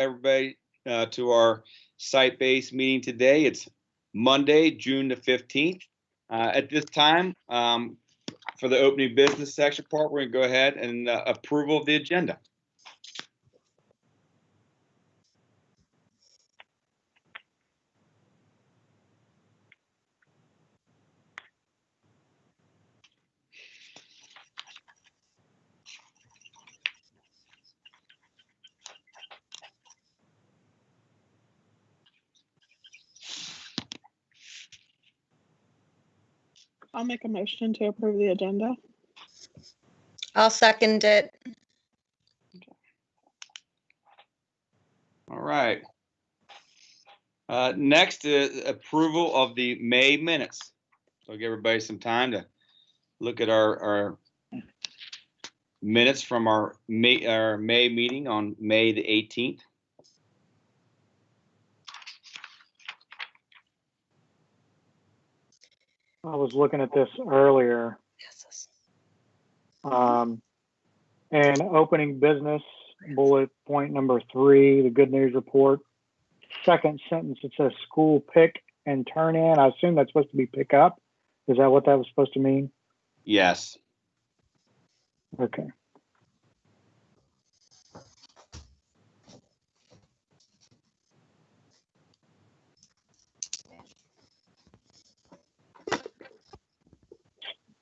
everybody to our site-based meeting today. It's Monday, June the 15th. At this time, for the opening business section part, we're going to go ahead and approval of the agenda. I'll make a motion to approve the agenda. I'll second it. All right. Next is approval of the May minutes. So I'll give everybody some time to look at our minutes from our May meeting on May the 18th. I was looking at this earlier. And opening business, bullet point number 3, the good news report. Second sentence, it says school pick and turn in. I assume that's supposed to be pick up. Is that what that was supposed to mean? Yes. Okay.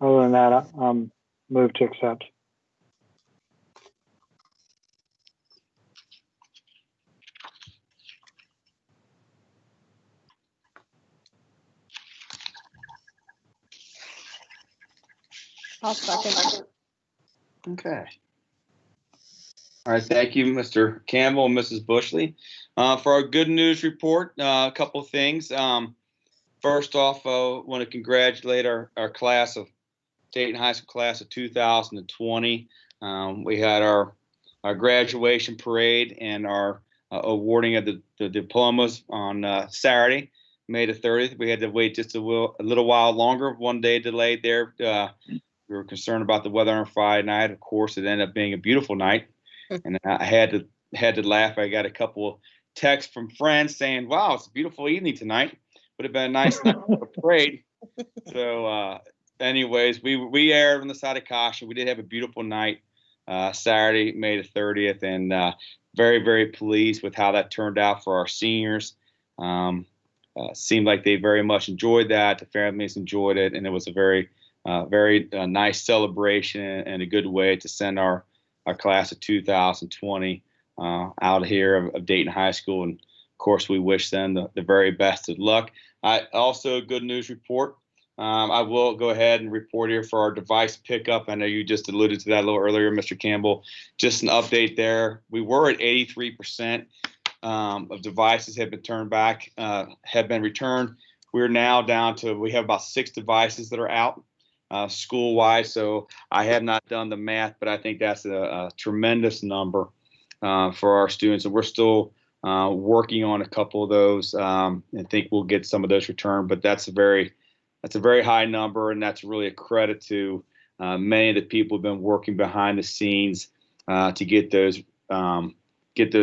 Other than that, move to accept. I'll second. Okay. All right. Thank you, Mr. Campbell and Mrs. Bushley. For our good news report, a couple of things. First off, I want to congratulate our class of Dayton High School class of 2020. We had our graduation parade and our awarding of the diplomas on Saturday, May the 30th. We had to wait just a little while longer, one day delayed there. We were concerned about the weather on Friday night. Of course, it ended up being a beautiful night, and I had to laugh. I got a couple of texts from friends saying, "Wow, it's a beautiful evening tonight. Would have been a nice night for the parade." So, anyways, we erred on the side of caution. We did have a beautiful night Saturday, May the 30th, and very, very pleased with how that turned out for our seniors. Seemed like they very much enjoyed that. The families enjoyed it, and it was a very nice celebration and a good way to send our class of 2020 out here of Dayton High School. And of course, we wish them the very best of luck. Also, a good news report. I will go ahead and report here for our device pickup. I know you just alluded to that a little earlier, Mr. Campbell. Just an update there. We were at 83% of devices have been turned back, have been returned. We're now down to, we have about 6 devices that are out school-wide. So I have not done the math, but I think that's a tremendous number for our students. And we're still working on a couple of those and think we'll get some of those returned. But that's a very high number, and that's really a credit to many of the people who've been working behind the scenes to get those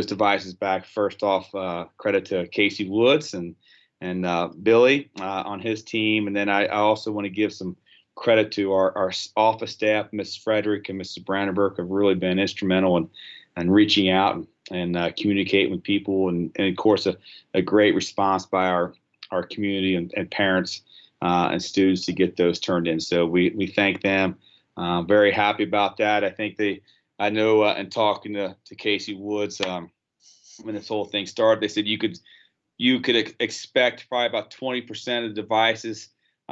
devices back. First off, credit to Casey Woods and Billy on his team, and then I also want to give some credit to our office staff. Ms. Frederick and Mrs. Brandenburg have really been instrumental in reaching out and communicating with people, and of course a great response by our community and parents and students to get those turned in. So we thank them. Very happy about that. I know in talking to Casey Woods when this whole thing started, they said you could expect probably about 20% of the devices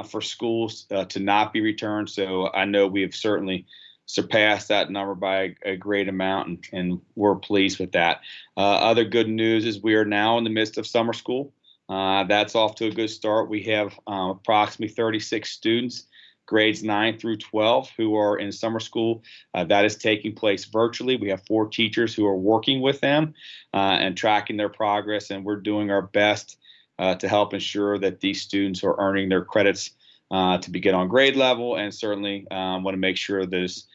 for schools to not be returned. So I know we have certainly surpassed that number by a great amount, and we're pleased with that. Other good news is we are now in the midst of summer school. That's off to a good start. We have approximately 36 students, grades 9 through 12, who are in summer school. That is taking place virtually. We have 4 teachers who are working with them and tracking their progress, and we're doing our best to help ensure that these students are earning their credits to begin on grade level, and certainly want to make sure those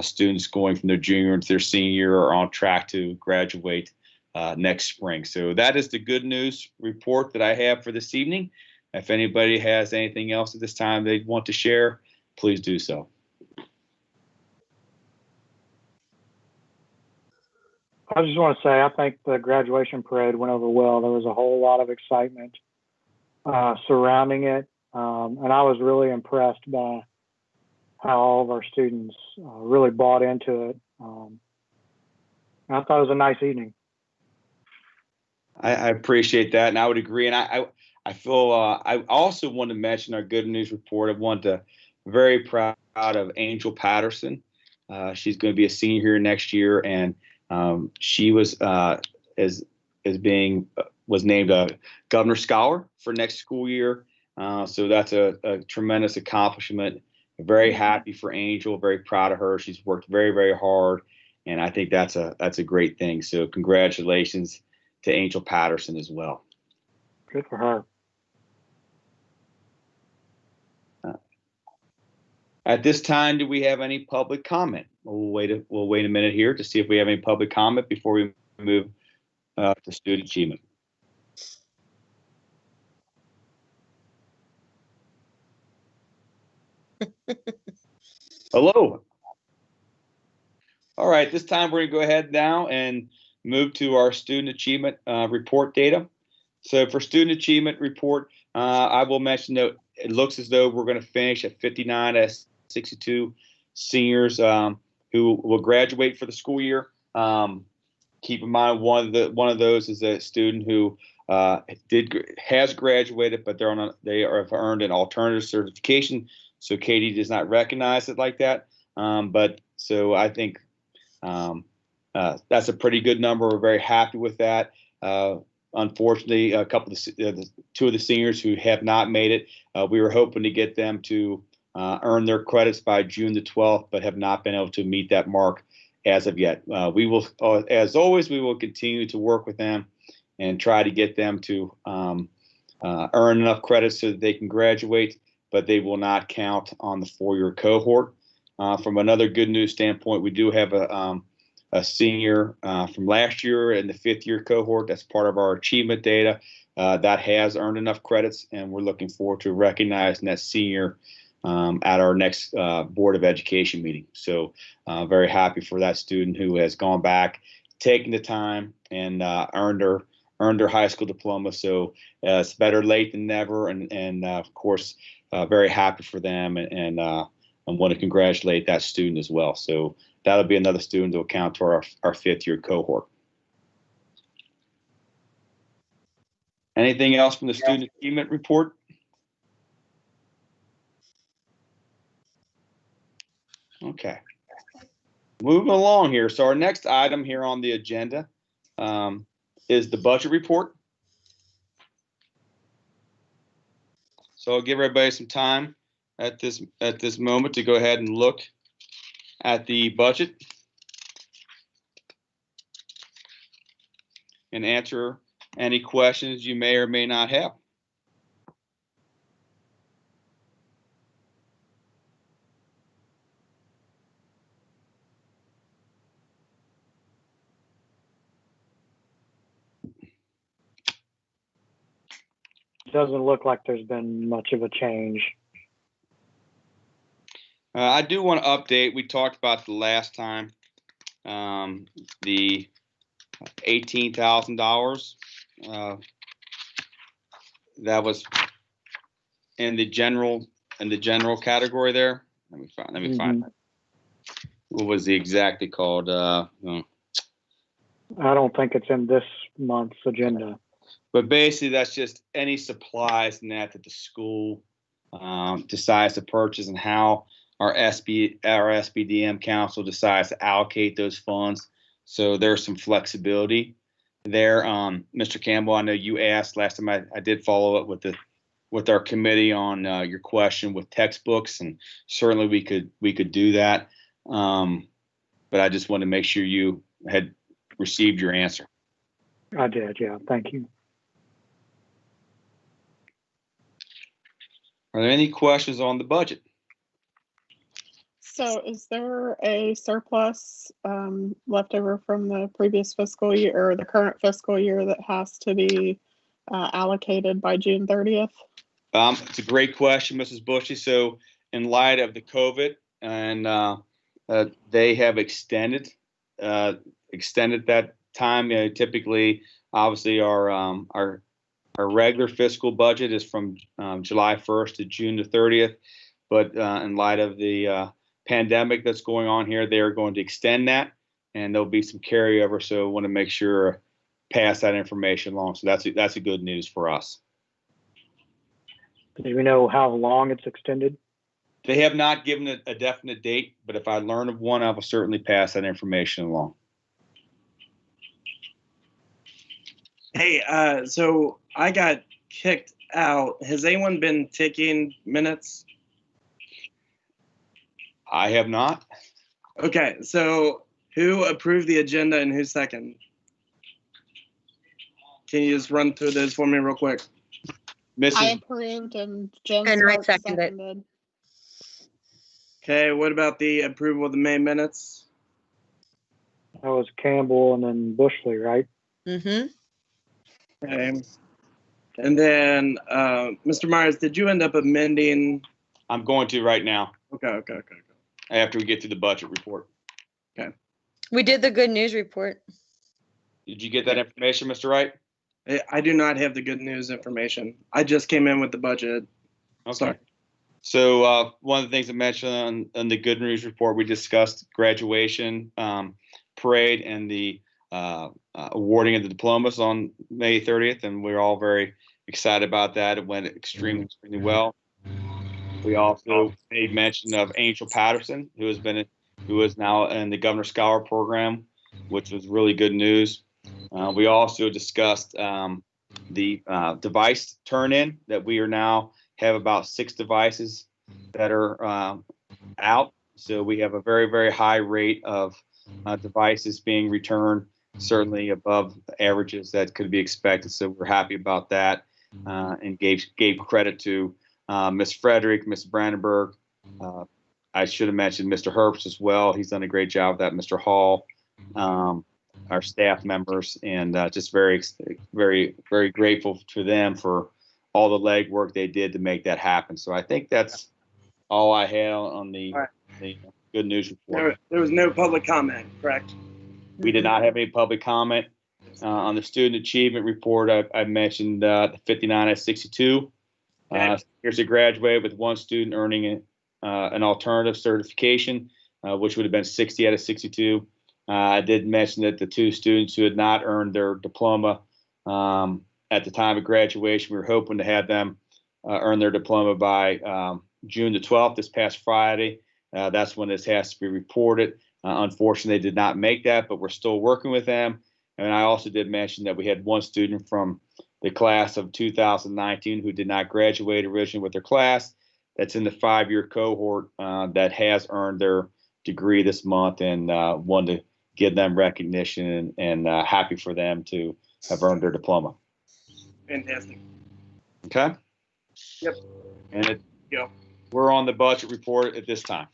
students going from their junior into their senior year are on track to graduate next spring. So that is the good news report that I have for this evening. If anybody has anything else at this time they want to share, please do so. I just want to say I think the graduation parade went over well. There was a whole lot of excitement surrounding it, and I was really impressed by how all of our students really bought into it. I thought it was a nice evening. I appreciate that, and I would agree. And I feel I also want to mention our good news report. I want to very proud of Angel Patterson. She's going to be a senior here next year, and she was was named a Governor Scholar for next school year. So that's a tremendous accomplishment. Very happy for Angel. Very proud of her. She's worked very, very hard, and I think that's a great thing. So congratulations to Angel Patterson as well. Good for her. At this time, do we have any public comment? We'll wait a minute here to see if we have any public comment before we move to student achievement. Hello. All right, this time we're going to go ahead now and move to our student achievement report data. So for student achievement report, I will mention that it looks as though we're going to finish at 59 out of 62 seniors who will graduate for the school year. Keep in mind one of those is a student who has graduated, but they have earned an alternative certification. So Katie does not recognize it like that. But so I think that's a pretty good number. We're very happy with that. Unfortunately, two of the seniors who have not made it, we were hoping to get them to earn their credits by June the 12th, but have not been able to meet that mark as of yet. We will, as always, we will continue to work with them and try to get them to earn enough credits so that they can graduate, but they will not count on the 4-year cohort. From another good news standpoint, we do have a senior from last year in the 5th-year cohort. That's part of our achievement data that has earned enough credits, and we're looking forward to recognizing that senior at our next Board of Education meeting. So very happy for that student who has gone back, taken the time, and earned her high school diploma. So it's better late than never, and of course, very happy for them, and I want to congratulate that student as well. So that'll be another student to account to our 5th-year cohort. Anything else from the student achievement report? Okay. Moving along here. So our next item here on the agenda is the budget report. So I'll give everybody some time at this moment to go ahead and look at the budget and answer any questions you may or may not have. Doesn't look like there's been much of a change. I do want to update. We talked about the last time the $18,000 that was in the general category there. Let me find that. What was the exactly called? I don't think it's in this month's agenda. But basically, that's just any supplies and that the school decides to purchase, and how our SBDM council decides to allocate those funds. So there's some flexibility there. Mr. Campbell, I know you asked last time. I did follow up with our committee on your question with textbooks, and certainly we could do that. But I just wanted to make sure you had received your answer. I did, yeah. Thank you. Are there any questions on the budget? So is there a surplus left over from the previous fiscal year or the current fiscal year that has to be allocated by June 30th? It's a great question, Mrs. Bushy. So in light of the COVID and they have extended that time. Typically, obviously, our regular fiscal budget is from July 1st to June the 30th. But in light of the pandemic that's going on here, they are going to extend that, and there'll be some carryover. So I want to make sure pass that information along. So that's a good news for us. Do we know how long it's extended? They have not given it a definite date, but if I learn of one, I will certainly pass that information along. Hey, so I got kicked out. Has anyone been taking minutes? I have not. Okay, so who approved the agenda and who second? Can you just run through this for me real quick? I Mrs. approved and Jen And I Stark seconded. seconded. Okay, what about the approval of the May minutes? That was Campbell and then Bushley, right? Mm-hmm. Okay. And then, Mr. Myers, did you end up amending? I'm going to right now Okay. after we get to the budget report. We did the good news report. Did you get that information, Mr. Wright? I do not have the good news information. I just came in with the budget. Okay. Sorry. So one of the things I mentioned on the good news report, we discussed graduation parade and the awarding of the diplomas on May 30th, and we're all very excited about that. It went extremely well. We also made mention of Angel Patterson, who is now in the Governor Scholar Program, which was really good news. We also discussed the device turn-in, that we are now have about 6 devices that are out. So we have a very, very high rate of devices being returned, certainly above the averages that could be expected. So we're happy about that, and gave credit to Ms. Frederick, Ms. Brandenburg. I should have mentioned Mr. Herbst as well. He's done a great job with that. Mr. Hall, our staff members, and just very, very, very grateful to them for all the legwork they did to make that happen. So I think that's all I had on the good news report. There was no public comment, correct? We did not have any public comment. On the student achievement report, I mentioned 59 out of 62. Here's a graduate with 1 student earning an alternative certification, which would have been 60 out of 62. I did mention that the 2 students who had not earned their diploma at the time of graduation, we were hoping to have them earn their diploma by June the 12th, this past Friday. That's when this has to be reported. Unfortunately, they did not make that, but we're still working with them. And I also did mention that we had 1 student from the class of 2019 who did not graduate originally with their class. That's in the 5-year cohort that has earned their degree this month, and wanted to give them recognition and happy for them to have earned their diploma. Fantastic. Okay? Yep. And Go. we're on the budget report at this time.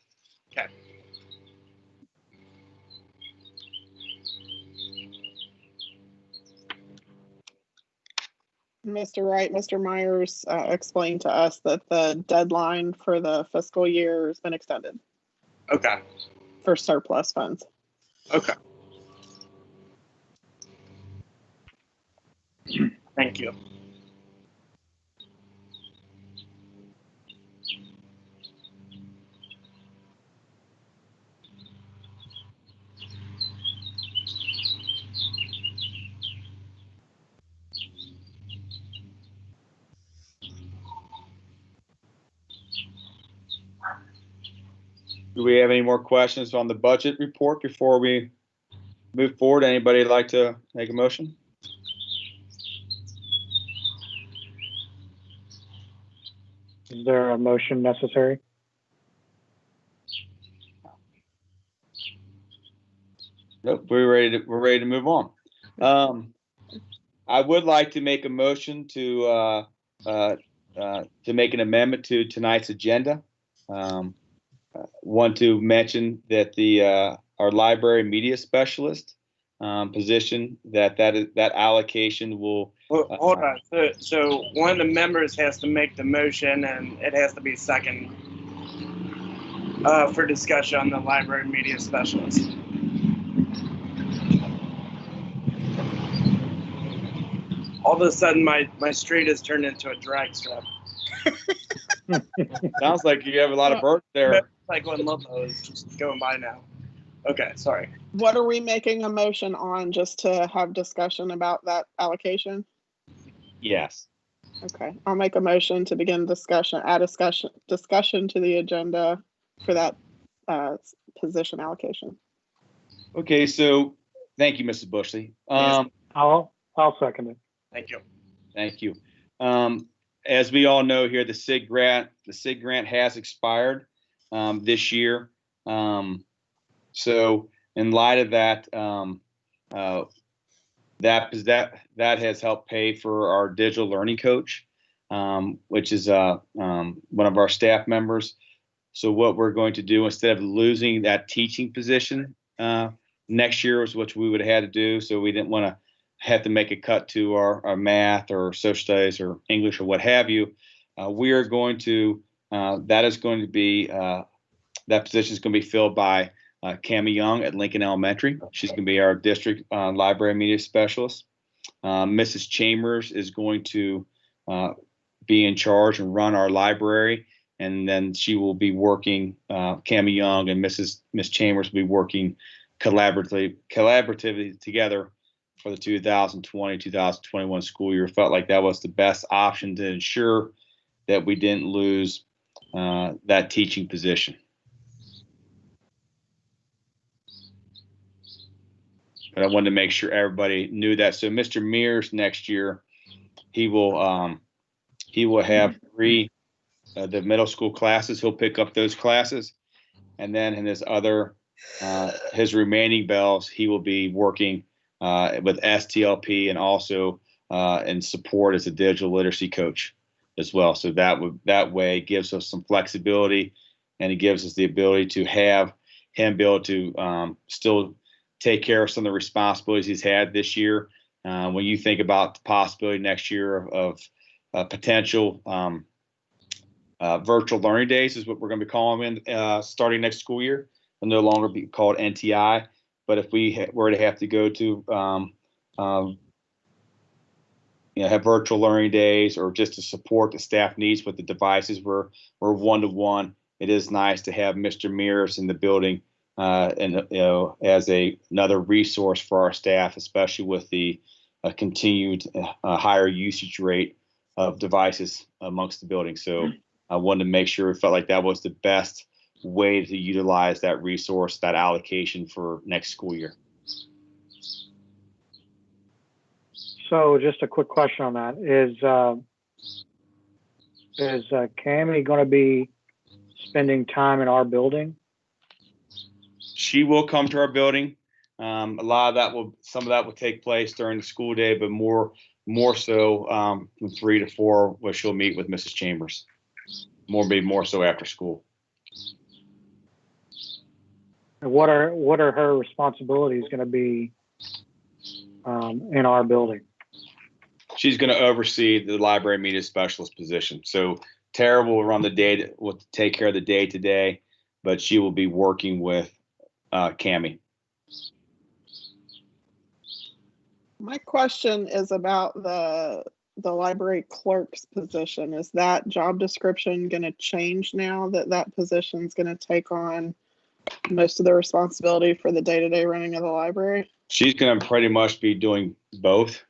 Okay. Mr. Wright, Mr. Myers explained to us that the deadline for the fiscal year has been extended Okay. for surplus funds. Okay. Thank you. Do we have any more questions on the budget report before we move forward? Anybody like to make a motion? Is there a motion necessary? Nope, we're ready to move on. I would like to make a motion to make an amendment to tonight's agenda. want to mention that the our library media specialist position, that allocation will. Hold on. So one of the members has to make the motion, and it has to be second for discussion on the library media specialist. All of a sudden, my street has turned into a drag strip. Sounds like you have a lot of birds there. Like when Lobo is just going by now. Okay, sorry. What are we making a motion on, just to have discussion about that allocation? Yes. Okay, I'll make a motion to begin discussion to the agenda for that position allocation. Okay, so thank you, Mrs. Bushley. Yes. I'll second it. Thank you. Thank you. As we all know here, the SIG grant has expired this year. So in light of that, that has helped pay for our digital learning coach, which is one of our staff members. So what we're going to do, instead of losing that teaching position next year, is what we would have had to do. So we didn't want to have to make a cut to our math or social studies or English or what have you. We are going to, that position is going to be filled by Cammie Young at Lincoln Elementary. She's going to be our district library media specialist. Mrs. Chambers is going to be in charge and run our library, and then she will be working, Cammie Young and Miss Chambers will be working collaboratively together for the 2020-2021 school year. Felt like that was the best option to ensure that we didn't lose that teaching position. But I wanted to make sure everybody knew that. So Mr. Mears next year, he will have 3 the middle school classes. He'll pick up those classes, and then in his remaining bells, he will be working with STLP and also in support as a digital literacy coach as well. So that way it gives us some flexibility, and it gives us the ability to have him be able to still take care of some of the responsibilities he's had this year. When you think about the possibility next year of potential virtual learning days, is what we're going to be calling them starting next school year. Will no longer be called NTI. But if we were to have to go to have virtual learning days, or just to support the staff needs with the devices, we're one-to-one. It is nice to have Mr. Mears in the building and as another resource for our staff, especially with the continued higher usage rate of devices amongst the building. So I wanted to make sure it felt like that was the best way to utilize that resource, that allocation for next school year. So just a quick question on that. Is Cammie going to be spending time in our building? She will come to our building. Some of that will take place during the school day, but more so from 3 to 4, where she'll meet with Mrs. Chambers. More so after school. And what are her responsibilities going to be in our building? She's going to oversee the library media specialist position. So Tara will run will take care of the day-to-day, but she will be working with Cammie. My question is about the library clerk's position. Is that job description going to change now that position is going to take on most of the responsibility for the day-to-day running of the library? She's going to pretty much be doing both.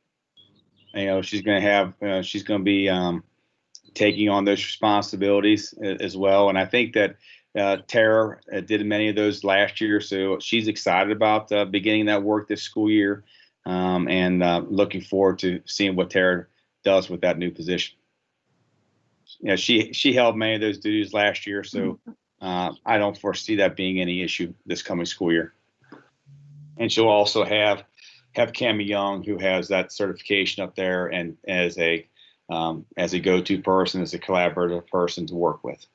She's going to be taking on those responsibilities as well. And I think that Tara did many of those last year, so she's excited about beginning that work this school year, and looking forward to seeing what Tara does with that new position. She held many of those duties last year, so I don't foresee that being any issue this coming school year. And she'll also have Cammie Young, who has that certification up there, and as a go-to person, as a collaborative person to work with.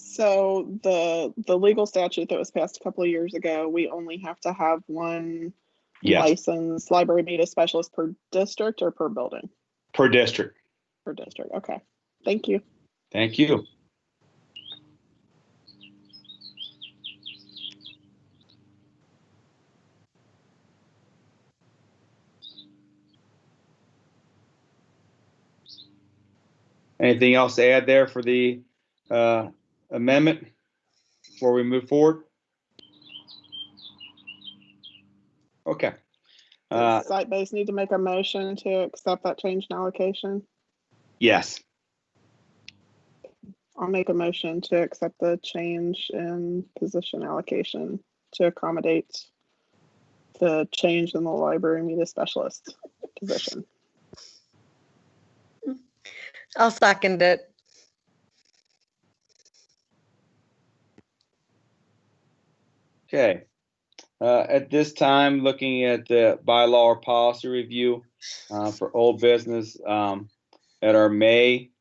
So the legal statute that was passed a couple of years ago, we only have to have one Yes, licensed library media specialist per district or per building? per district. Per district. Okay. Thank you. Thank you. Anything else to add there for the amendment before we move forward? Okay. Does site-based need to make a motion to accept that change in allocation? Yes. I'll make a motion to accept the change in position allocation to accommodate the change in the library media specialist position. I'll second it. Okay. At this time, looking at the bylaw or policy review for old business, at our May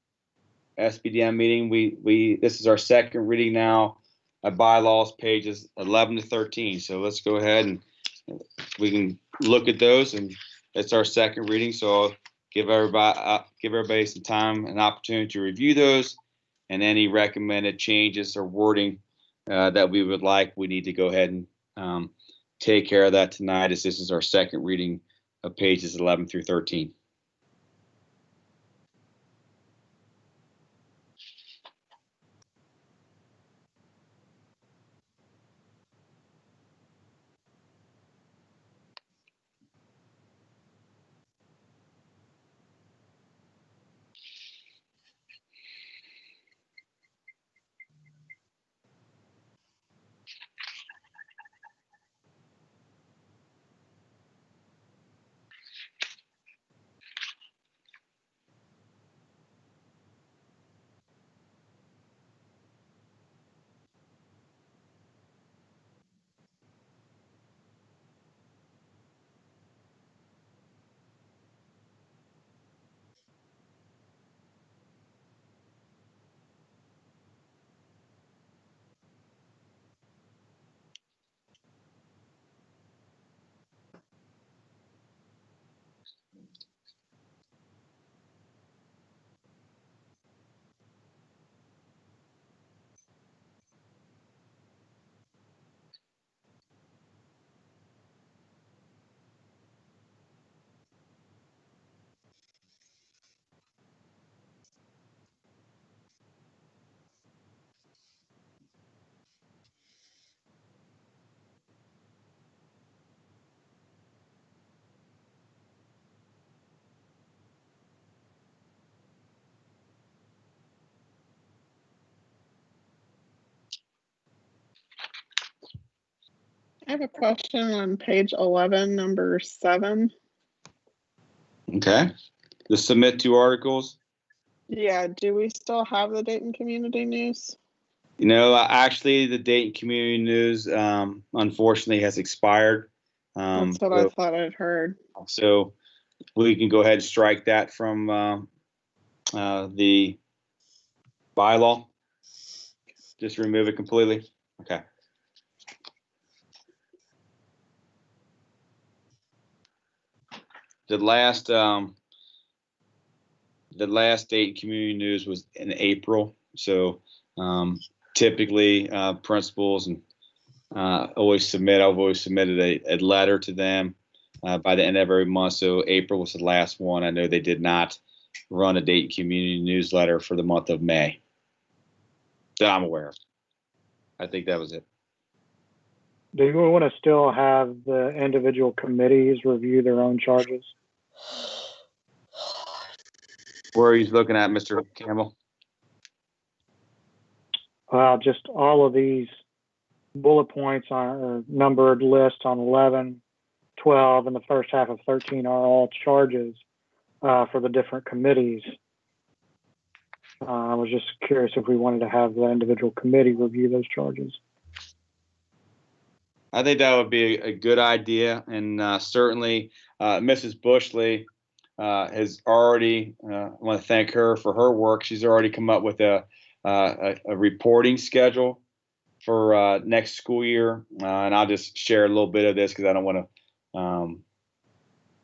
SBDM meeting, this is our second reading now at bylaws pages 11 to 13. So let's go ahead and we can look at those, and it's our second reading. So I'll give everybody some time and opportunity to review those, and any recommended changes or wording that we would like, we need to go ahead and take care of that tonight, as this is our second reading of pages 11 through 13. I have a question on page 11, number 7. Okay. The submit to articles. Yeah, do we still have the Dayton Community News? You know, actually, the Dayton Community News, unfortunately, has expired. That's what I thought I'd heard. So we can go ahead and strike that from the bylaw. Just remove it completely. Okay. The last Dayton Community News was in April. So typically, principals and I've always submitted a letter to them by the end of every month. So April was the last one. I know they did not run a Dayton Community newsletter for the month of May that I'm aware of. I think that was it. Do you want to still have the individual committees review their own charges? Where are you looking at, Mr. Campbell? Just all of these bullet points are numbered list on 11, 12, and the first half of 13 are all charges for the different committees. I was just curious if we wanted to have the individual committee review those charges. I think that would be a good idea, and certainly Mrs. Bushley has already. I want to thank her for her work. She's already come up with a a reporting schedule for next school year, and I'll just share a little bit of this because I don't want to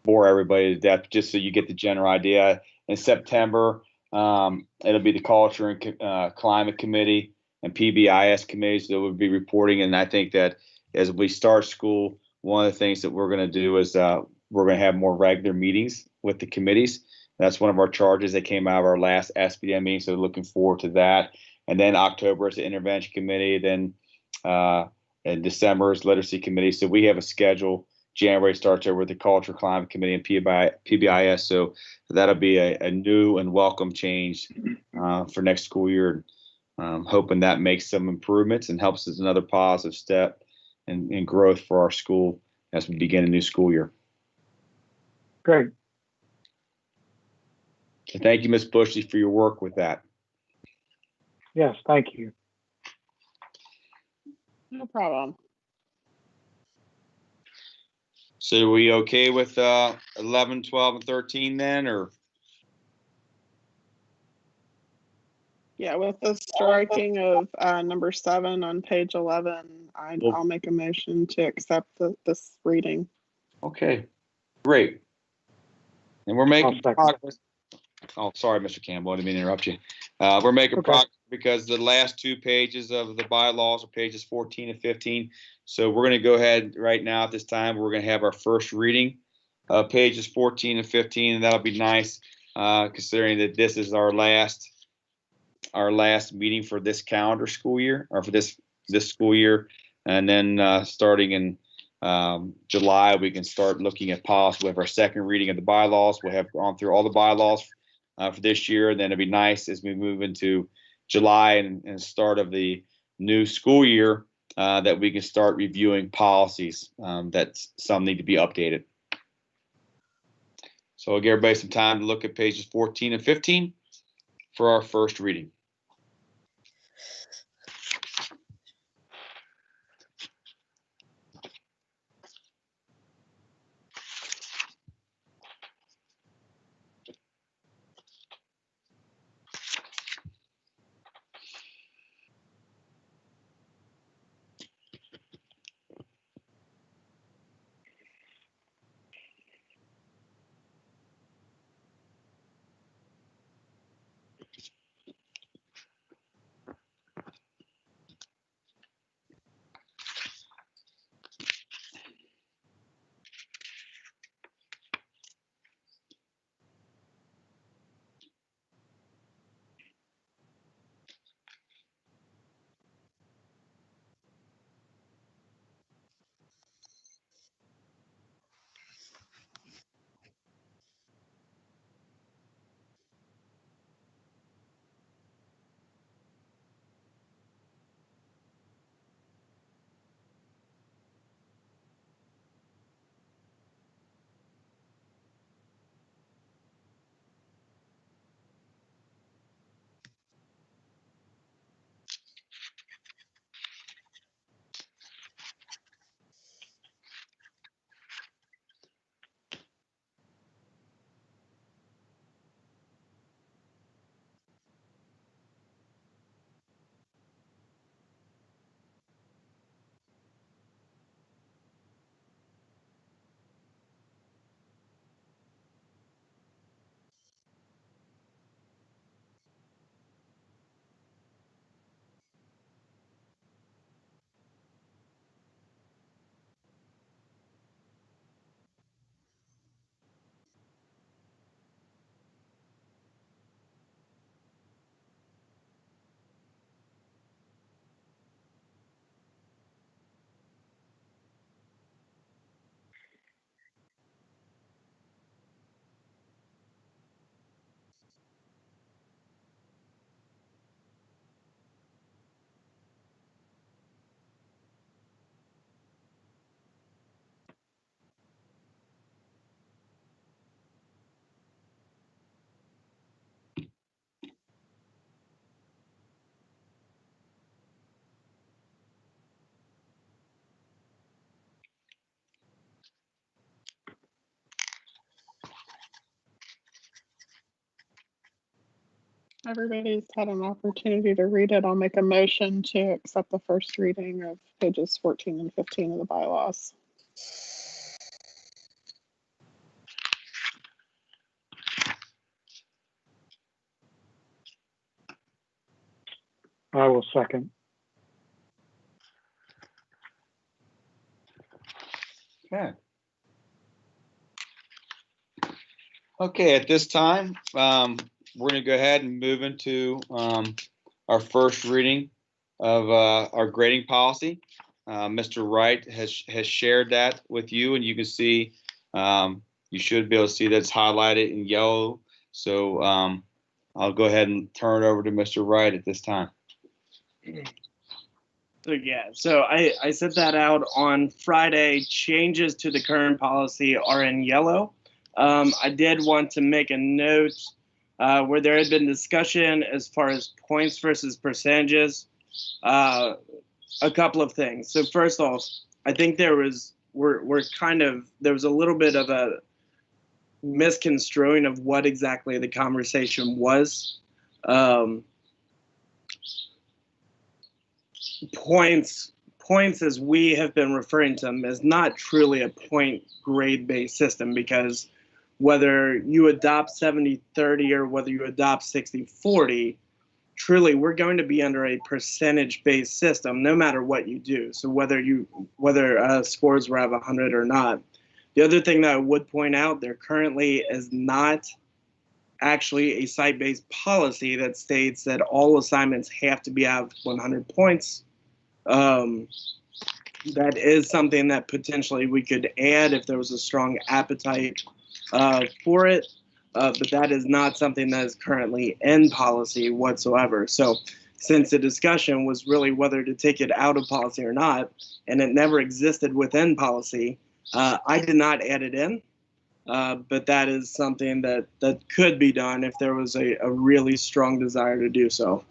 bore everybody to death, just so you get the general idea. In September, it'll be the Culture and Climate Committee and PBIS committees that will be reporting. And I think that as we start school, one of the things that we're going to do is we're going to have more regular meetings with the committees. That's one of our charges that came out of our last SBDM meeting, so looking forward to that. And then October is the Intervention Committee. Then in December is Literacy Committee. So we have a schedule. January starts over with the Culture, Climate Committee and PBIS. So that'll be a new and welcome change for next school year. Hoping that makes some improvements and helps us another positive step in growth for our school as we begin a new school year. Great. So thank you, Ms. Bushley, for your work with that. Yes, thank you. No problem. So are we okay with 11, 12, and 13 then, or? Yeah, with the striking of number 7 on page 11, I'll make a motion to accept this reading. Okay, great. And we're making I'll second. progress. Oh, sorry, Mr. Campbell, I didn't mean to interrupt you. We're making Okay. progress because the last 2 pages of the bylaws are pages 14 and 15. So we're going to go ahead right now at this time. We're going to have our first reading, pages 14 and 15, and that'll be nice, considering that this is our last meeting for this calendar school year, or for this school year. And then starting in July, we can start looking at policy. We have our second reading of the bylaws. We'll have gone through all the bylaws for this year. And then it'd be nice as we move into July and start of the new school year that we can start reviewing policies that some need to be updated. So I'll give everybody some time to look at pages 14 and 15 for our first reading. Everybody's had an opportunity to read it. I'll make a motion to accept the first reading of pages 14 and 15 of the bylaws. I will second. Okay. Okay, at this time, we're going to go ahead and move into our first reading of our grading policy. Mr. Wright has shared that with you, and you can see, you should be able to see that's highlighted in yellow. So I'll go ahead and turn it over to Mr. Wright at this time. So yeah, so I sent that out on Friday. Changes to the current policy are in yellow. I did want to make a note where there had been discussion as far as points versus percentages. A couple of things. So first off, I think there was there was a little bit of a misconstruing of what exactly the conversation was. Points as we have been referring to them is not truly a point grade based system, because whether you adopt 70-30 or whether you adopt 60-40, truly we're going to be under a percentage based system no matter what you do. So whether scores were at 100 or not. The other thing that I would point out, there currently is not actually a site-based policy that states that all assignments have to be at 100 points. That is something that potentially we could add if there was a strong appetite for it, but that is not something that is currently in policy whatsoever. So since the discussion was really whether to take it out of policy or not, and it never existed within policy, I did not add it in. But that is something that could be done if there was a really strong desire to do so.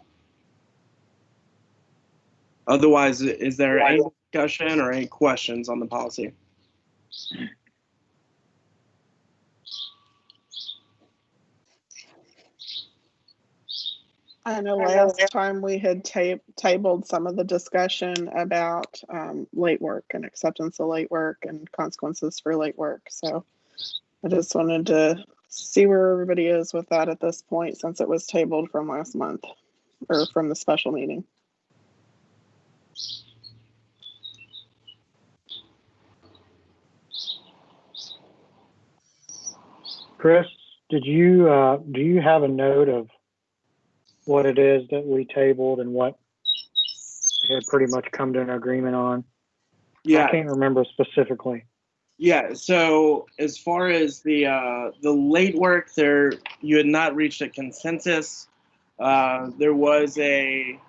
Otherwise, is there any discussion or any questions on the policy? I know last time we had tabled some of the discussion about late work and acceptance of late work and consequences for late work. So I just wanted to see where everybody is with that at this point, since it was tabled from last month or from the special meeting. Chris, do you have a note of what it is that we tabled and what we had pretty much come to an agreement on? Yeah, I can't remember specifically. yeah. So as far as the late work, you had not reached a consensus. There was a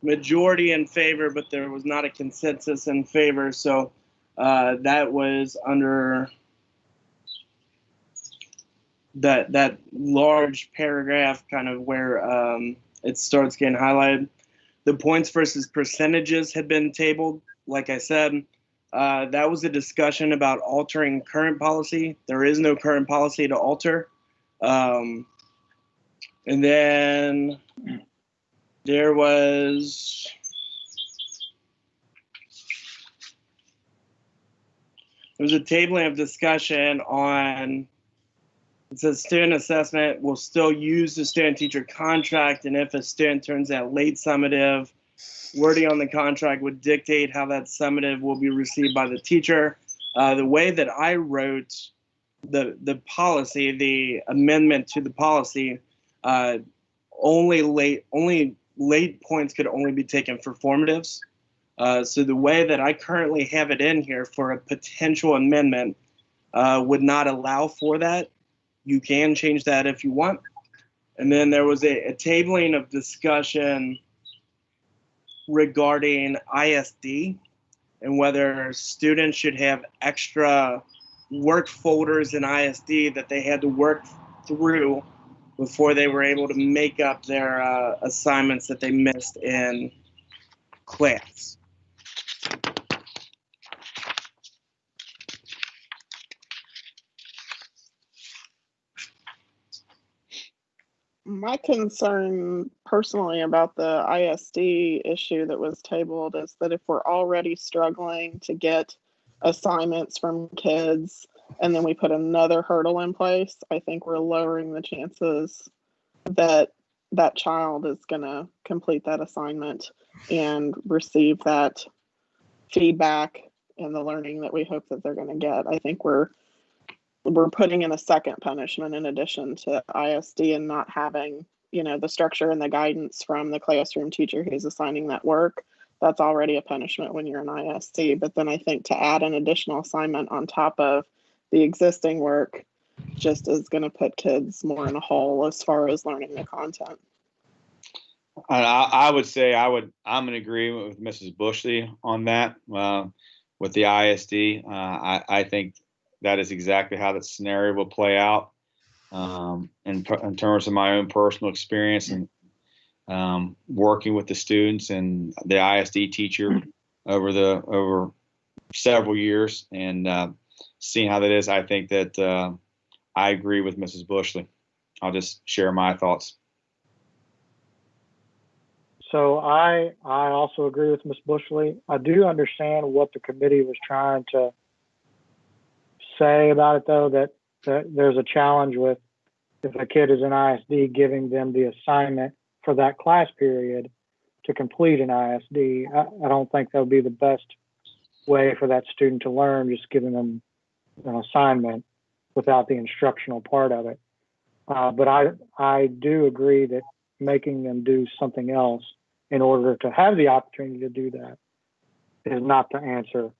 majority in favor, but there was not a consensus in favor. So that was under that large paragraph, kind of where it starts getting highlighted. The points versus percentages had been tabled. Like I said, that was a discussion about altering current policy. There is no current policy to alter. And then there was a tabling of discussion on, it says student assessment will still use the student-teacher contract, and if a student turns out late summative, wording on the contract would dictate how that summative will be received by the teacher. The way that I wrote the policy, the amendment to the policy, only late points could only be taken for formatives. So the way that I currently have it in here for a potential amendment would not allow for that. You can change that if you want. And then there was a tabling of discussion regarding ISD and whether students should have extra work folders in ISD that they had to work through before they were able to make up their assignments that they missed in class. My concern personally about the ISD issue that was tabled is that if we're already struggling to get assignments from kids and then we put another hurdle in place, I think we're lowering the chances that that child is going to complete that assignment and receive that feedback and the learning that we hope that they're going to get. I think we're putting in a second punishment in addition to ISD and not having, the structure and the guidance from the classroom teacher who's assigning that work. That's already a punishment when you're an ISD. But then I think to add an additional assignment on top of the existing work just is going to put kids more in a hole as far as learning the content. I would say I'm in agreement with Mrs. Bushley on that. With the ISD, I think that is exactly how the scenario will play out. In terms of my own personal experience and working with the students and the ISD teacher over several years and seeing how that is, I think that I agree with Mrs. Bushley. I'll just share my thoughts. So I also agree with Ms. Bushley. I do understand what the committee was trying to say about it, though, that there's a challenge with if a kid is an ISD, giving them the assignment for that class period to complete an ISD. I don't think that would be the best way for that student to learn, just giving them an assignment without the instructional part of it. But I do agree that making them do something else in order to have the opportunity to do that is not the answer.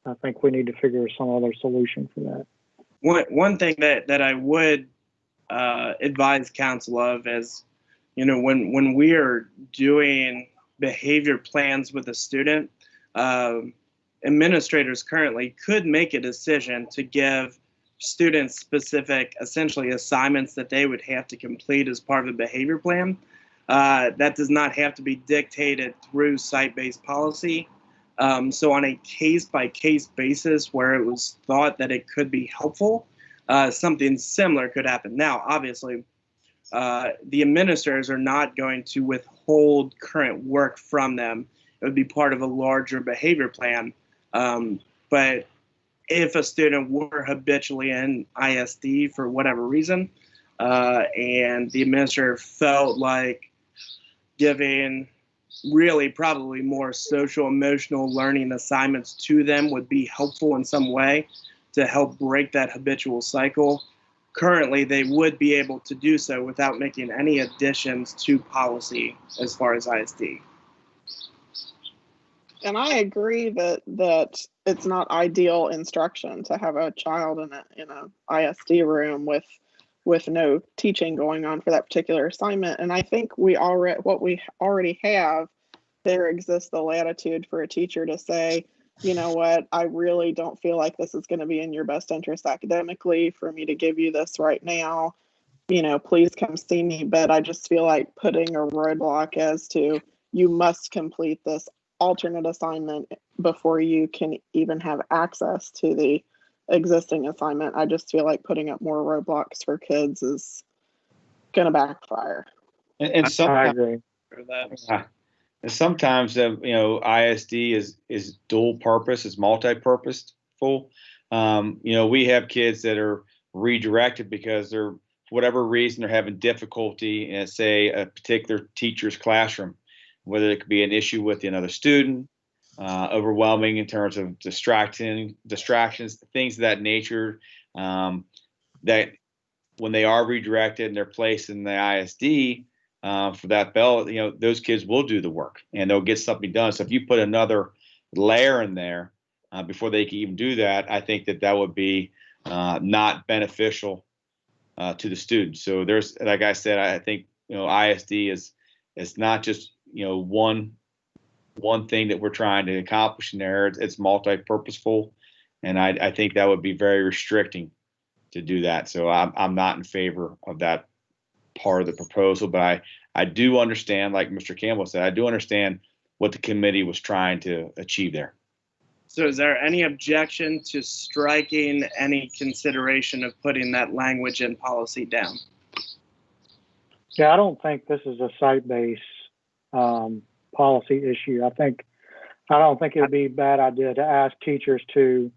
I think we need to figure some other solution for that. One thing that I would advise council of is, when we are doing behavior plans with a student, administrators currently could make a decision to give students specific, essentially, assignments that they would have to complete as part of the behavior plan. That does not have to be dictated through site-based policy. So on a case-by-case basis where it was thought that it could be helpful, something similar could happen. Now, obviously, the administrators are not going to withhold current work from them. It would be part of a larger behavior plan. But if a student were habitually in ISD for whatever reason, and the administrator felt like giving really probably more social emotional learning assignments to them would be helpful in some way to help break that habitual cycle, currently they would be able to do so without making any additions to policy as far as ISD. And I agree that it's not ideal instruction to have a child in a ISD room with no teaching going on for that particular assignment. And I think what we already have, there exists the latitude for a teacher to say, you know what, I really don't feel like this is going to be in your best interest academically for me to give you this right now. Please come see me. But I just feel like putting a roadblock as to you must complete this alternate assignment before you can even have access to the existing assignment. I just feel like putting up more roadblocks for kids is going to backfire. And I agree. Sometimes ISD is dual purpose, is multi-purposeful. We have kids that are redirected because they're, for whatever reason, they're having difficulty in, say, a particular teacher's classroom, whether it could be an issue with another student, overwhelming in terms of distractions, things of that nature, that when they are redirected and they're placed in the ISD, for that bell, those kids will do the work and they'll get something done. So if you put another layer in there before they can even do that, I think that would be not beneficial to the students. So there's, like I said, I think ISD is not just one thing that we're trying to accomplish in there. It's multi-purposeful, and I think that would be very restricting to do that. So I'm not in favor of that part of the proposal, but I do understand, like Mr. Campbell said, I do understand what the committee was trying to achieve there. So is there any objection to striking any consideration of putting that language in policy down? Yeah, I don't think this is a site-based policy issue. I don't think it would be a bad idea to ask teachers to,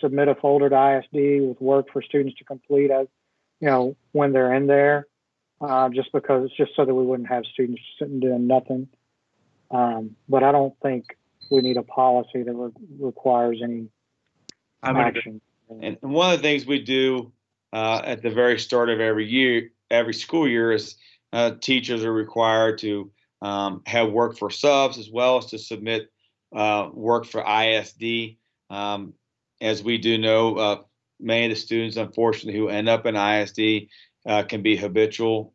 submit a folder to ISD with work for students to complete as, when they're in there, just because it's just so that we wouldn't have students sitting doing nothing. But I don't think we need a policy that requires any action. And one of the things we do at the very start of every school year is teachers are required to have work for subs as well as to submit work for ISD. As we do know, many of the students, unfortunately, who end up in ISD can be habitual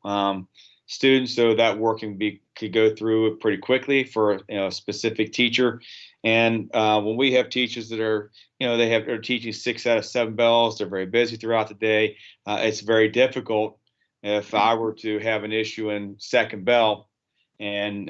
students, so that work could go through pretty quickly for a specific teacher. And when we have teachers that are, they're teaching 6 out of 7 bells, they're very busy throughout the day. It's very difficult if I were to have an issue in second bell and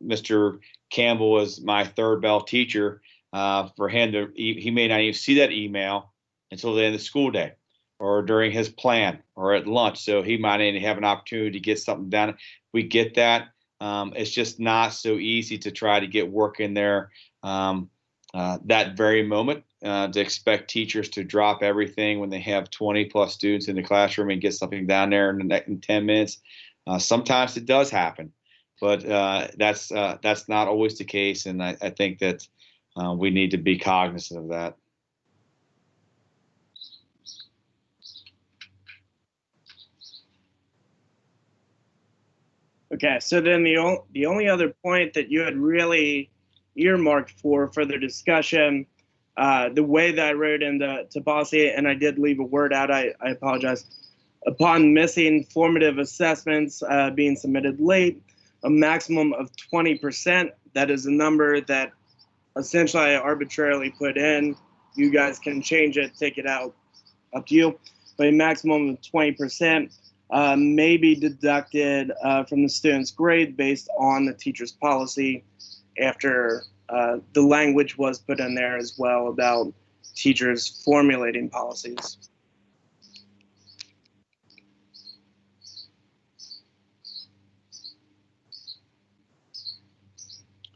Mr. Campbell was my third bell teacher, for him to, he may not even see that email until the end of the school day or during his plan or at lunch. So he might even have an opportunity to get something done. We get that. It's just not so easy to try to get work in there that very moment, to expect teachers to drop everything when they have 20 plus students in the classroom and get something down there in 10 minutes. Sometimes it does happen, but that's not always the case. And I think that we need to be cognizant of that. Okay, so then the only other point that you had really earmarked for further discussion, the way that I wrote into policy, and I did leave a word out, I apologize. Upon missing formative assessments being submitted late, a maximum of 20%. That is a number that essentially I arbitrarily put in. You guys can change it, take it out, up to you. But a maximum of 20%. May be deducted from the student's grade based on the teacher's policy after the language was put in there as well about teachers formulating policies.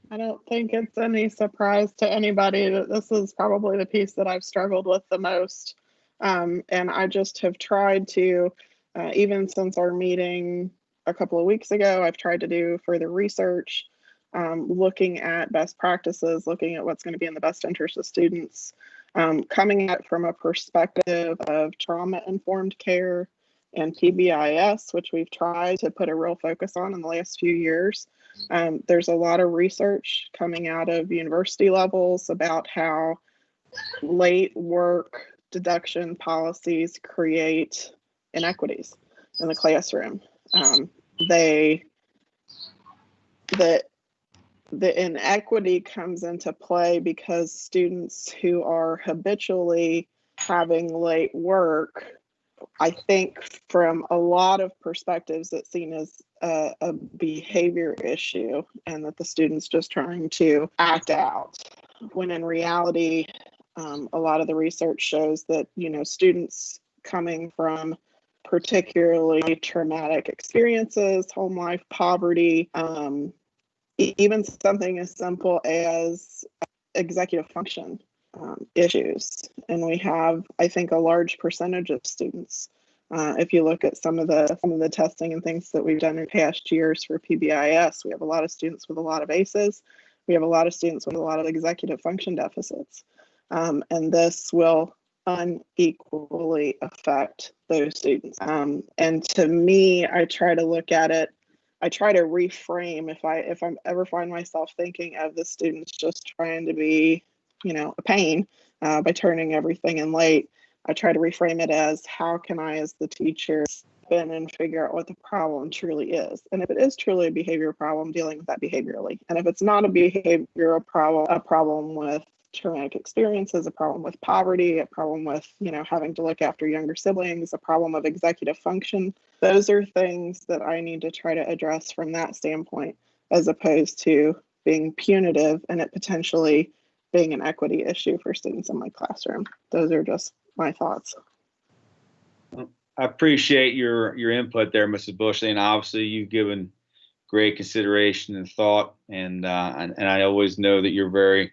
I don't think it's any surprise to anybody that this is probably the piece that I've struggled with the most. And I just have tried to, even since our meeting a couple of weeks ago, I've tried to do further research, looking at best practices, looking at what's going to be in the best interest of students, coming at it from a perspective of trauma-informed care and PBIS, which we've tried to put a real focus on in the last few years. There's a lot of research coming out of university levels about how late work deduction policies create inequities in the classroom. The inequity comes into play because students who are habitually having late work, I think from a lot of perspectives, it's seen as a behavior issue and that the student's just trying to act out. When in reality, a lot of the research shows that, students coming from particularly traumatic experiences, home life, poverty, even something as simple as executive function issues. And we have, I think, a large percentage of students. If you look at some of the testing and things that we've done in past years for PBIS, we have a lot of students with a lot of ACEs. We have a lot of students with a lot of executive function deficits. And this will unequally affect those students. And to me, I try to look at it, I try to reframe if I'm ever find myself thinking of the students just trying to be, a pain by turning everything in late. I try to reframe it as, how can I, as the teacher, spin and figure out what the problem truly is? And if it is truly a behavior problem, dealing with that behaviorally. And if it's not a behavioral problem, a problem with traumatic experiences, a problem with poverty, a problem with, having to look after younger siblings, a problem of executive function, those are things that I need to try to address from that standpoint, as opposed to being punitive and it potentially being an equity issue for students in my classroom. Those are just my thoughts. I appreciate your input there, Mrs. Bushley, and obviously you've given great consideration and thought, and I always know that you're very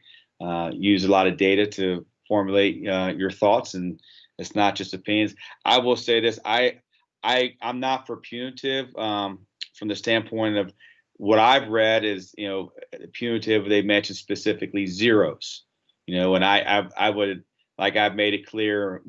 use a lot of data to formulate your thoughts, and it's not just opinions. I will say this: I'm not for punitive from the standpoint of what I've read is, punitive. They mentioned specifically zeros, and I would, like I've made it clear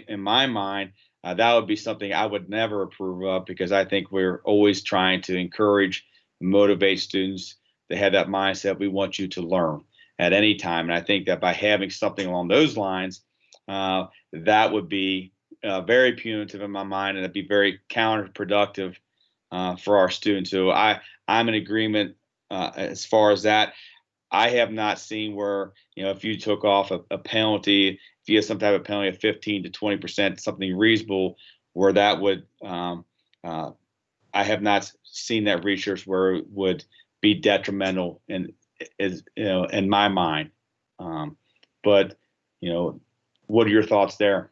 in my mind. That would be something I would never approve of, because I think we're always trying to encourage, motivate students to have that mindset. We want you to learn at any time. And I think that by having something along those lines, that would be very punitive in my mind, and it'd be very counterproductive for our students. So I'm in agreement as far as that. I have not seen where, if you took off a penalty, if you have some type of penalty of 15 to 20%, something reasonable, where that would, I have not seen that research where it would be detrimental in my mind. But, what are your thoughts there?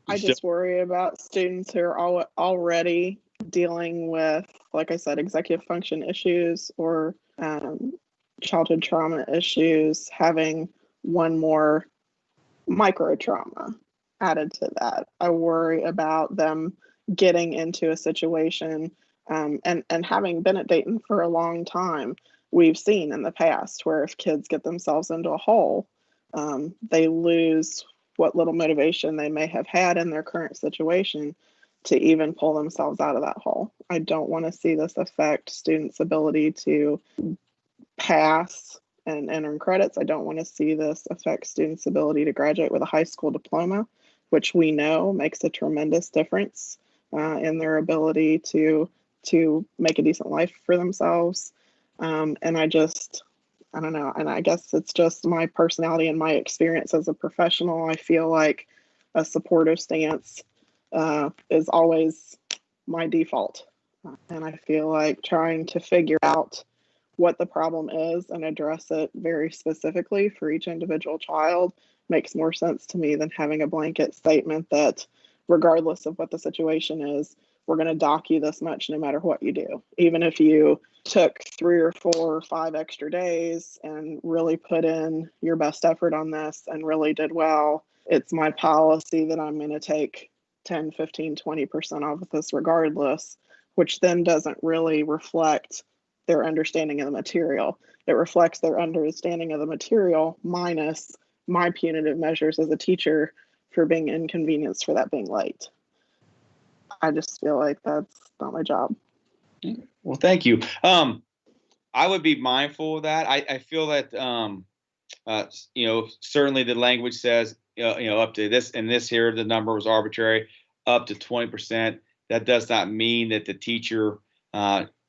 I just worry about students who are already dealing with, like I said, executive function issues or childhood trauma issues, having one more micro trauma added to that. I worry about them getting into a situation, and having been at Dayton for a long time, we've seen in the past where if kids get themselves into a hole, they lose what little motivation they may have had in their current situation to even pull themselves out of that hole. I don't want to see this affect students' ability to pass and earn credits. I don't want to see this affect students' ability to graduate with a high school diploma, which we know makes a tremendous difference in their ability to make a decent life for themselves. And I don't know. And I guess it's just my personality and my experience as a professional. I feel like a supportive stance is always my default. And I feel like trying to figure out what the problem is and address it very specifically for each individual child makes more sense to me than having a blanket statement that regardless of what the situation is, we're going to dock you this much no matter what you do. Even if you took 3 or 4 or 5 extra days and really put in your best effort on this and really did well, it's my policy that I'm going to take 10, 15, 20% off of this regardless, which then doesn't really reflect their understanding of the material. It reflects their understanding of the material minus my punitive measures as a teacher for being inconvenienced for that being late. I just feel like that's not my job. Well, thank you. I would be mindful of that. I feel that, certainly the language says, up to this, and this here, the number was arbitrary, up to 20%. That does not mean that the teacher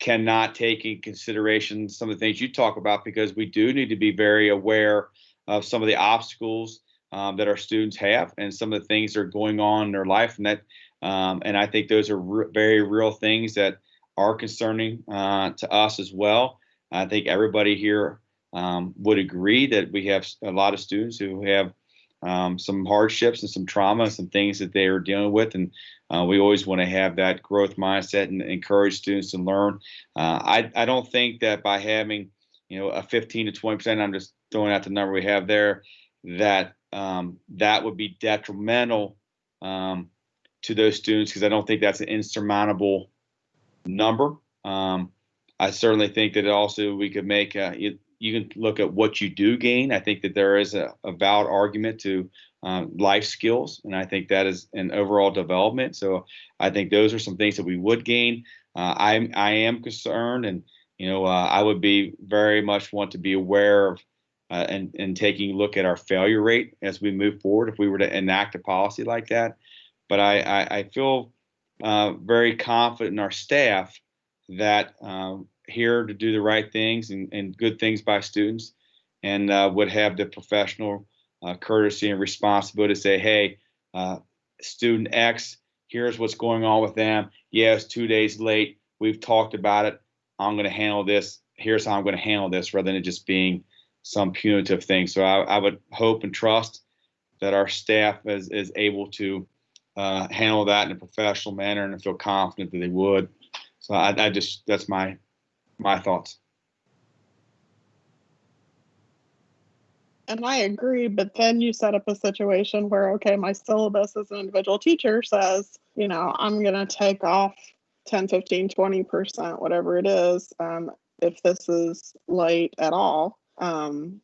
cannot take in consideration some of the things you talk about, because we do need to be very aware of some of the obstacles that our students have and some of the things that are going on in their life. And that, and I think those are very real things that are concerning to us as well. I think everybody here would agree that we have a lot of students who have some hardships and some trauma, some things that they are dealing with. And we always want to have that growth mindset and encourage students to learn. I don't think that by having, a 15 to 20%, I'm just throwing out the number we have there, that that would be detrimental to those students, because I don't think that's an insurmountable number. I certainly think that also we could make, you can look at what you do gain. I think that there is a valid argument to life skills, and I think that is an overall development. So I think those are some things that we would gain. I am concerned, and I would be very much want to be aware of and taking a look at our failure rate as we move forward if we were to enact a policy like that. But I feel very confident in our staff that here to do the right things and good things by students, and would have the professional courtesy and responsibility to say, hey, student X, here's what's going on with them. Yes, 2 days late. We've talked about it. I'm going to handle this. Here's how I'm going to handle this, rather than it just being some punitive thing. So I would hope and trust that our staff is able to handle that in a professional manner, and I feel confident that they would. So I just, that's my thoughts. And I agree, but then you set up a situation where, okay, my syllabus as an individual teacher says, I'm going to take off 10, 15, 20%, whatever it is, if this is late at all. And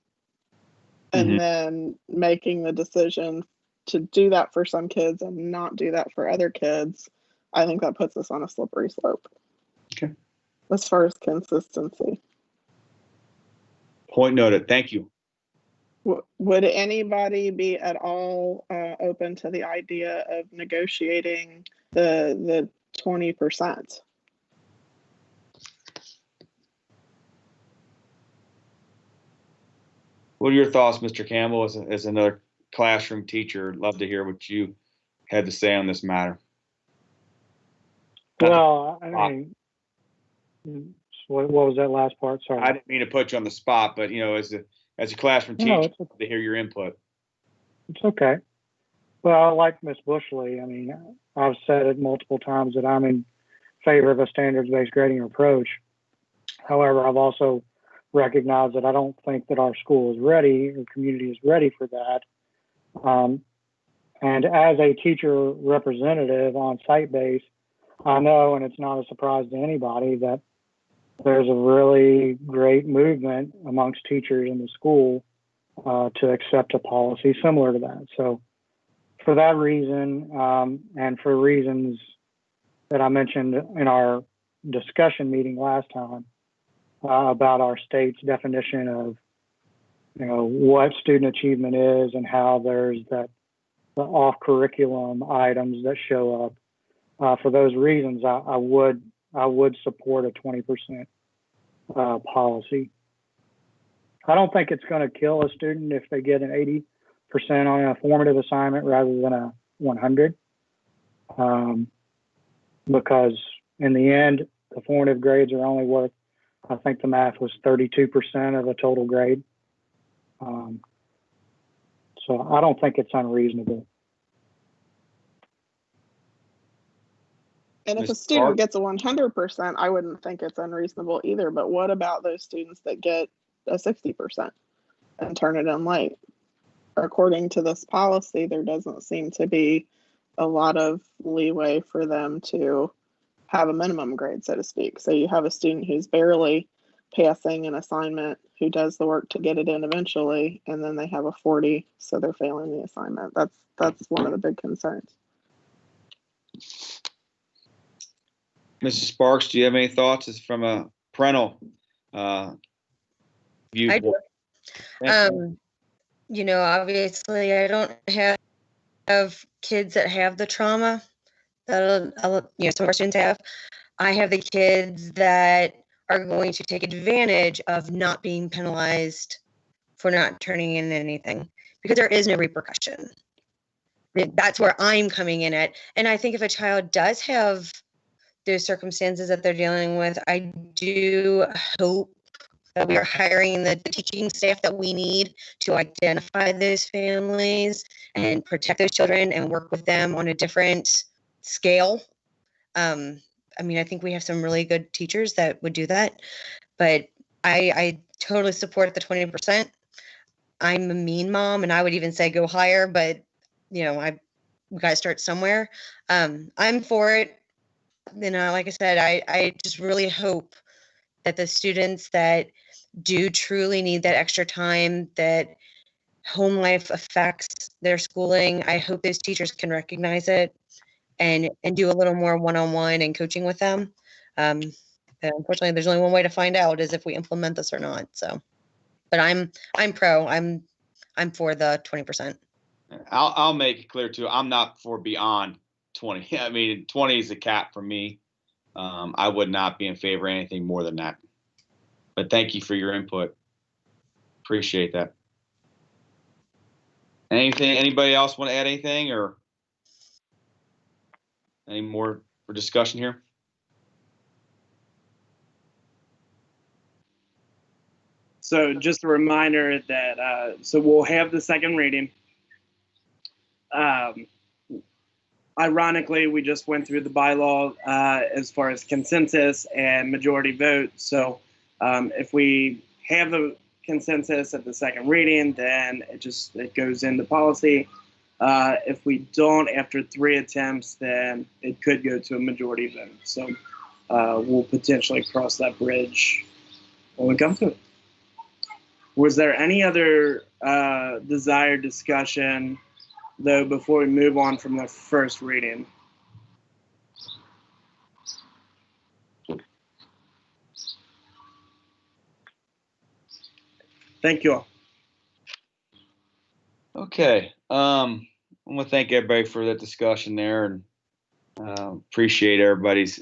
then making the decision to do that for some kids and not do that for other kids, I think that puts us on a slippery slope. Okay. As far as consistency. Point noted. Thank you. Would anybody be at all open to the idea of negotiating the 20%? What are your thoughts, Mr. Campbell, as another classroom teacher? I'd love to hear what you had to say on this matter. Well, I mean, what was that last part? Sorry. I didn't mean to put you on the spot, but as a classroom teacher, to hear your input. It's okay. Well, like Ms. Bushley, I mean, I've said it multiple times that I'm in favor of a standards-based grading approach. However, I've also recognized that I don't think that our school is ready, or community is ready for that. And as a teacher representative on site base, I know, and it's not a surprise to anybody, that there's a really great movement amongst teachers in the school to accept a policy similar to that. So for that reason, and for reasons that I mentioned in our discussion meeting last time about our state's definition of, what student achievement is and how there's the off curriculum items that show up. For those reasons, I would support a 20% policy. I don't think it's going to kill a student if they get an 80% on a formative assignment rather than a 100, because in the end, the formative grades are only worth, I think the math was 32% of a total grade. So I don't think it's unreasonable. And if a student gets a 100%, I wouldn't think it's unreasonable either. But what about those students that get a 60% and turn it in late? According to this policy, there doesn't seem to be a lot of leeway for them to have a minimum grade, so to speak. So you have a student who's barely passing an assignment, who does the work to get it in eventually, and then they have a 40, so they're failing the assignment. That's one of the big concerns. Mrs. Sparks, do you have any thoughts? It's from a parental viewpoint. Obviously I don't have kids that have the trauma that some of our students have. I have the kids that are going to take advantage of not being penalized for not turning in anything because there is no repercussion. That's where I'm coming in at. And I think if a child does have those circumstances that they're dealing with, I do hope that we are hiring the teaching staff that we need to identify those families and protect those children and work with them on a different scale. I think we have some really good teachers that would do that, but I totally support the 20%. I'm a mean mom, and I would even say go higher, but we got to start somewhere. I'm for it. Like I said, I just really hope that the students that do truly need that extra time, that home life affects their schooling, I hope those teachers can recognize it and do a little more one-on-one and coaching with them. And unfortunately, there's only one way to find out is if we implement this or not. So, but I'm pro. I'm for the 20%. I'll make it clear too. I'm not for beyond 20. I mean, 20 is the cap for me. I would not be in favor of anything more than that. But thank you for your input. Appreciate that. Anybody else want to add anything or any more for discussion here? So just a reminder that so we'll have the second reading. Ironically, we just went through the bylaw as far as consensus and majority vote. So if we have the consensus at the second reading, then it goes into policy. If we don't after 3 attempts, then it could go to a majority vote. So we'll potentially cross that bridge when we come to it. Was there any other desired discussion, though, before we move on from the first reading? Thank you all. Okay. I want to thank everybody for that discussion there, and appreciate everybody's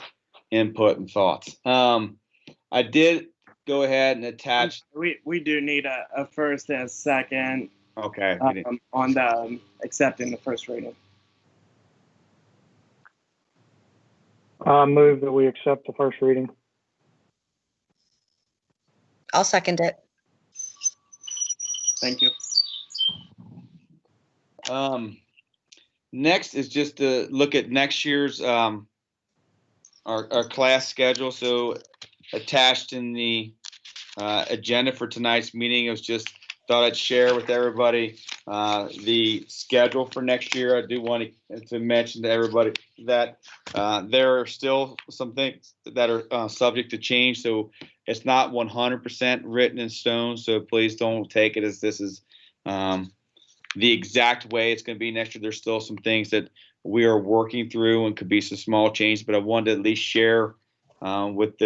input and thoughts. I did go ahead and attach. We do need a first and a second. Okay. On the accepting the first reading. Move that we accept the first reading. I'll second it. Thank you. Next is just to look at next year's our class schedule. So attached in the agenda for tonight's meeting, I was just thought I'd share with everybody the schedule for next year. I do want to mention to everybody that there are still some things that are subject to change. So it's not 100% written in stone. So please don't take it as this is the exact way it's going to be next year. There's still some things that we are working through and could be some small changes, but I wanted to at least share with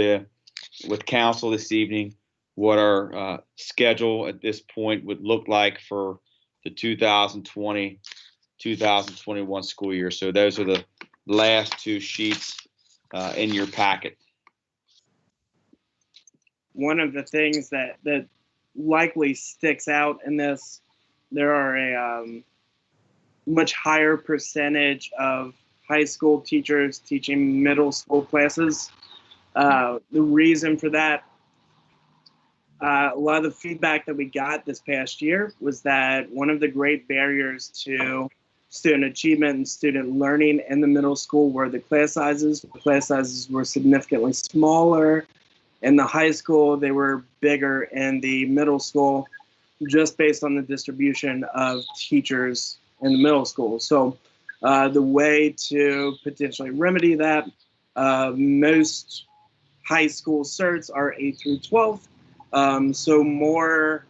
council this evening what our schedule at this point would look like for the 2020-2021 school year. So those are the last 2 sheets in your packet. One of the things that likely sticks out in this, there are a much higher percentage of high school teachers teaching middle school classes. The reason for that, a lot of the feedback that we got this past year was that one of the great barriers to student achievement and student learning in the middle school were the class sizes. The class sizes were significantly smaller in the high school. They were bigger in the middle school, just based on the distribution of teachers in the middle school. So the way to potentially remedy that, most high school certs are 8 through 12. So more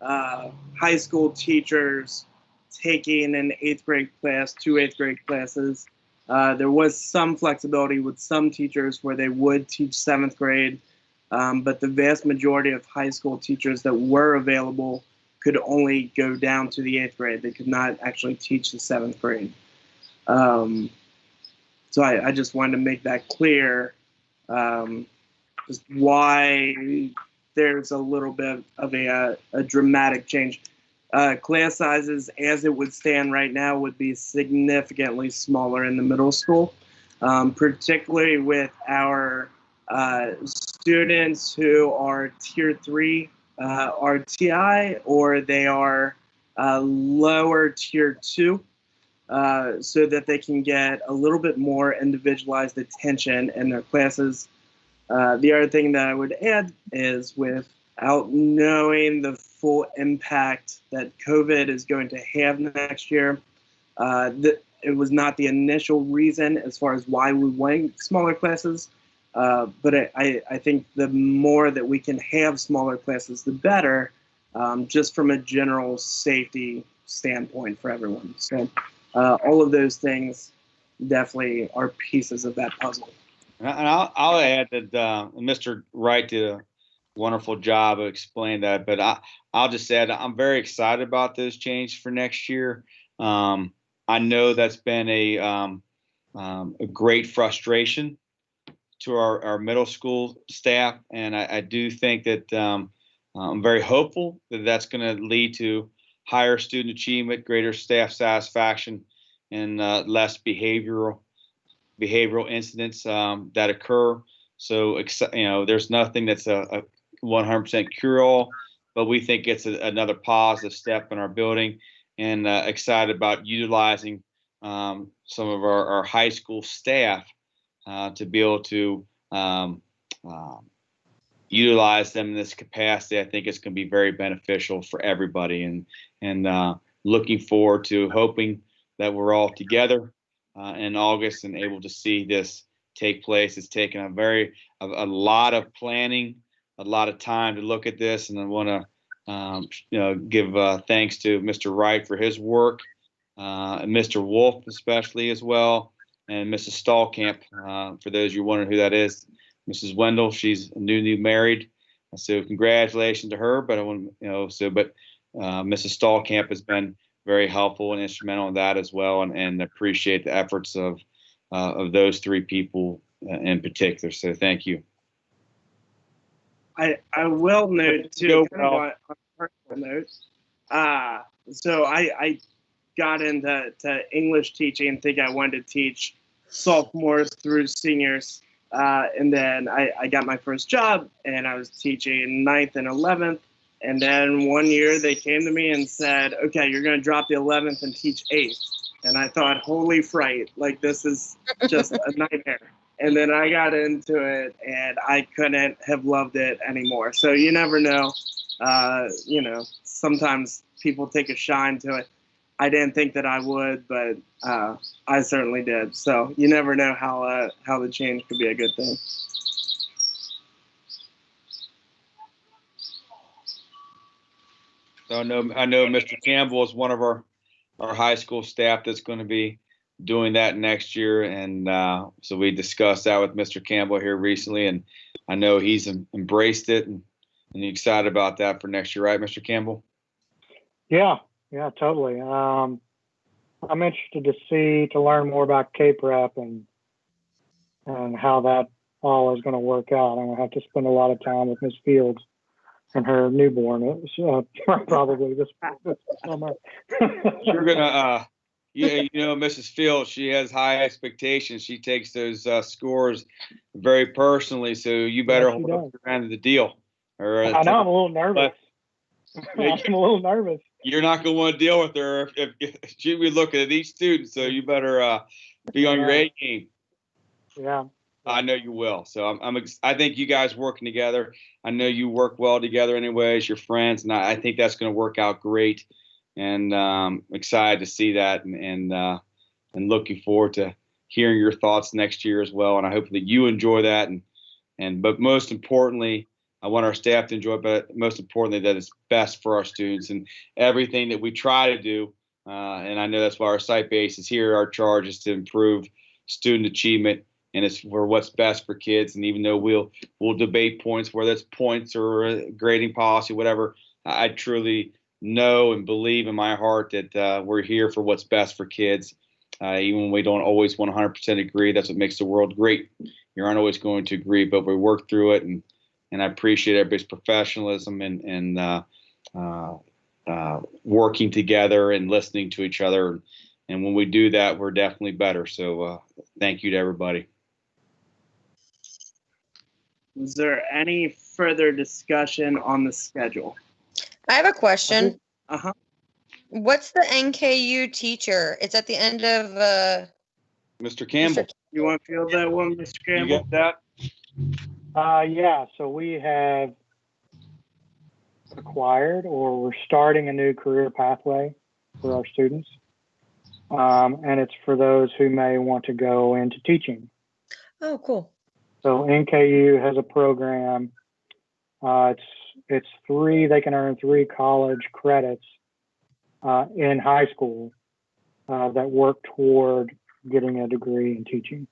high school teachers taking an 8th grade class, 2 8th grade classes. There was some flexibility with some teachers where they would teach 7th grade, but the vast majority of high school teachers that were available could only go down to the 8th grade. They could not actually teach the 7th grade. So I just wanted to make that clear, just why there's a little bit of a dramatic change. Class sizes, as it would stand right now, would be significantly smaller in the middle school, particularly with our students who are Tier 3 RTI, or they are lower Tier 2, so that they can get a little bit more individualized attention in their classes. The other thing that I would add is, without knowing the full impact that COVID is going to have next year, it was not the initial reason as far as why we went smaller classes. But I think the more that we can have smaller classes, the better, just from a general safety standpoint for everyone. So all of those things definitely are pieces of that puzzle. And I'll add that Mr. Wright did a wonderful job of explaining that, but I'll just add I'm very excited about those changes for next year. I know that's been a great frustration to our middle school staff, and I do think that I'm very hopeful that that's going to lead to higher student achievement, greater staff satisfaction, and less behavioral incidents that occur. So, there's nothing that's a 100% cure-all, but we think it's another positive step in our building, and excited about utilizing some of our high school staff to be able to utilize them in this capacity. I think it's going to be very beneficial for everybody, and looking forward to hoping that we're all together in August and able to see this take place. It's taken a lot of planning, a lot of time to look at this, and I want to give thanks to Mr. Wright for his work, and Mr. Wolf especially as well, and Mrs. Stallcamp. For those of you wondering who that is, Mrs. Wendell, she's newly married, so congratulations to her. But I want Mrs. Stallcamp has been very helpful and instrumental in that as well, and appreciate the efforts of those three people in particular. So thank you. I will note too, kind of on a personal note. So I got into English teaching and think I wanted to teach sophomores through seniors. And then I got my first job and I was teaching 9th and 11th. And then one year they came to me and said, okay, you're going to drop the 11th and teach 8th. And I thought, holy fright, like this is just a nightmare. And then I got into it and I couldn't have loved it anymore. So you never know. Sometimes people take a shine to it. I didn't think that I would, but I certainly did. So you never know how the change could be a good thing. So I know Mr. Campbell is one of our high school staff that's going to be doing that next year, and so we discussed that with Mr. Campbell here recently, and I know he's embraced it and excited about that for next year, right, Mr. Campbell? Yeah, totally. I'm interested to learn more about K-Prep and how that all is going to work out. I'm going to have to spend a lot of time with Ms. Fields and her newborn, probably this summer. You're gonna, Mrs. Fields, she has high expectations. She takes those scores very personally, so you better hold up your end of the deal. I know, I'm a little nervous. I'm a little nervous. You're not going to want to deal with her if she'll be looking at each student, so you better be on your A game. Yeah. I know you will. So I think you guys working together. I know you work well together anyways. You're friends, and I think that's going to work out great. And excited to see that, and looking forward to hearing your thoughts next year as well. And I hope that you enjoy that. But most importantly, I want our staff to enjoy it, but most importantly, that it's best for our students and everything that we try to do. And I know that's why our site base is here. Our charge is to improve student achievement, and it's for what's best for kids. And even though we'll debate points, whether it's points or grading policy, whatever, I truly know and believe in my heart that we're here for what's best for kids. Even when we don't always 100% agree, that's what makes the world great. You aren't always going to agree, but we work through it, and I appreciate everybody's professionalism and working together and listening to each other. And when we do that, we're definitely better. So thank you to everybody. Is there any further discussion on the schedule? I have a question. Uh-huh. What's the NKU teacher? It's at the end of Mr. Campbell. You want to field that one, Mr. Campbell? You got that? Yeah, so we have acquired, or we're starting a new career pathway for our students. And it's for those who may want to go into teaching. Oh, cool. So NKU has a program. It's they can earn 3 college credits in high school that work toward getting a degree in teaching.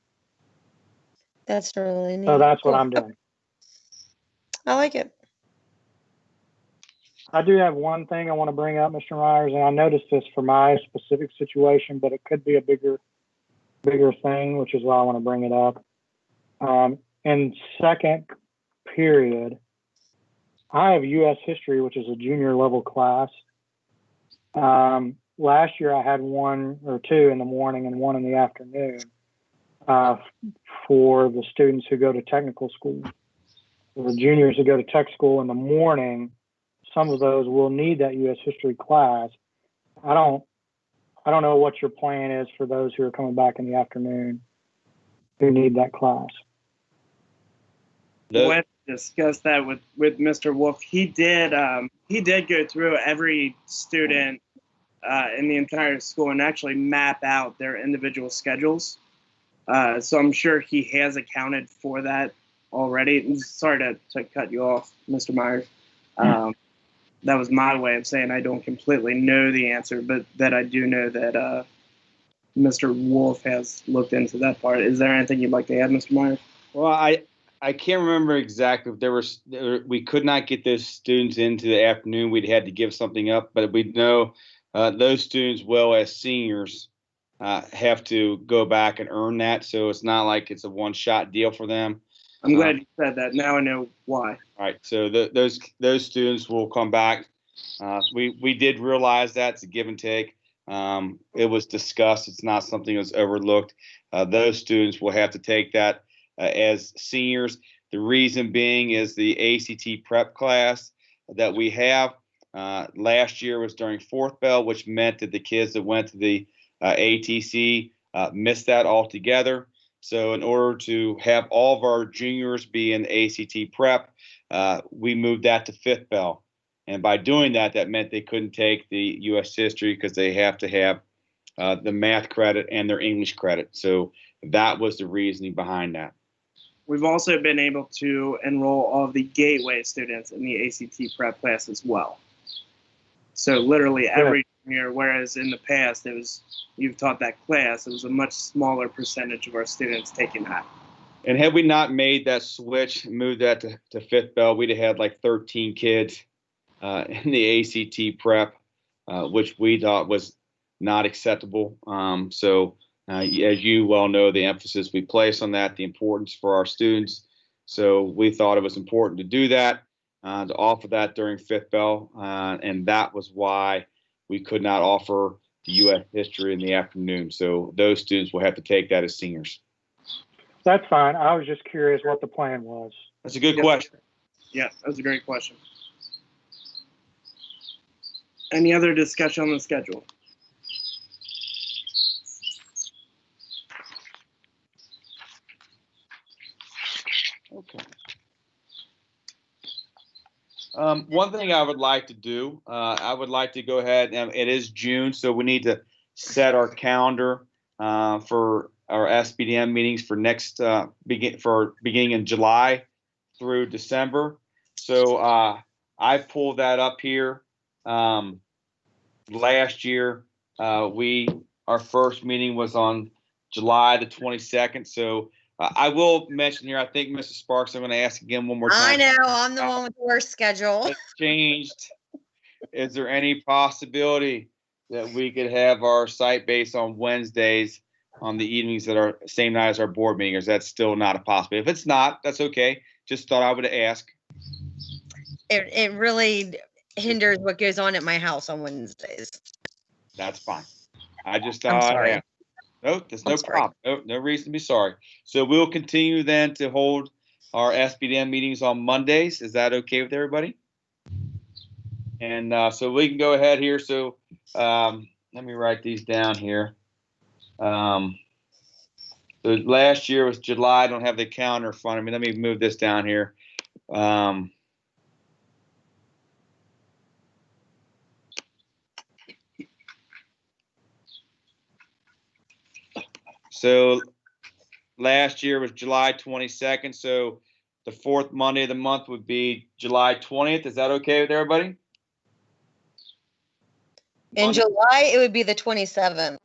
That's really neat. So that's what I'm doing. I like it. I do have one thing I want to bring up, Mr. Myers, and I noticed this for my specific situation, but it could be a bigger thing, which is why I want to bring it up. In second period, I have U.S. history, which is a junior level class. Last year I had 1 or 2 in the morning and 1 in the afternoon for the students who go to technical school. The juniors who go to tech school in the morning some of those will need that U.S. history class. I don't know what your plan is for those who are coming back in the afternoon who need that class. We'll have to discuss that with Mr. Wolf. He did go through every student in the entire school and actually map out their individual schedules. So I'm sure he has accounted for that already. Sorry to cut you off, Mr. Myers. That was my way of saying I don't completely know the answer, but that I do know that Mr. Wolf has looked into that part. Is there anything you'd like to add, Mr. Myers? Well, I can't remember exactly if we could not get those students into the afternoon. We'd had to give something up, but we know those students, well as seniors, have to go back and earn that. So it's not like it's a one-shot deal for them. I'm glad you said that. Now I know why. All right. So those students will come back. We did realize that it's a give and take. It was discussed. It's not something that was overlooked. Those students will have to take that as seniors. The reason being is the ACT prep class that we have last year was during fourth bell, which meant that the kids that went to the ATC missed that altogether. So in order to have all of our juniors be in ACT prep, we moved that to fifth bell. And by doing that, that meant they couldn't take the U.S. history because they have to have the math credit and their English credit. So that was the reasoning behind that. We've also been able to enroll all of the Gateway students in the ACT prep class as well. So literally every year, whereas in the past you've taught that class, it was a much smaller percentage of our students taking that. And had we not made that switch, moved that to fifth bell, we'd have had like 13 kids in the ACT prep, which we thought was not acceptable. So as you well know, the emphasis we place on that, the importance for our students. So we thought it was important to do that, to offer that during fifth bell. And that was why we could not offer the U.S. history in the afternoon. So those students will have to take that as seniors. That's fine. I was just curious what the plan was. That's a good question. Yeah, that was a great question. Any other discussion on the schedule? Okay. One thing I would like to do, I would like to go ahead, and it is June, so we need to set our calendar for our SBDM meetings for next beginning in July through December. So I pulled that up here. Last year, our first meeting was on July the 22nd. So I will mention here, I think, Mrs. Sparks, I'm going to ask again one more time. I know, I'm the one with the worst schedule. It's changed. Is there any possibility that we could have our site based on Wednesdays on the evenings that are same night as our board meeting? Or is that still not a possibility? If it's not, that's okay. Just thought I would ask. It really hinders what goes on at my house on Wednesdays. That's fine. I just I'm thought sorry. no, there's no I'm sorry. problem. No reason to be sorry. So we'll continue then to hold our SBDM meetings on Mondays. Is that okay with everybody? And so we can go ahead here. So let me write these down here. So last year was July. I don't have the calendar in front of me. Let me move this down here. So last year was July 22nd. So the fourth Monday of the month would be July 20th. Is that okay with everybody? In July, it would be the 27th.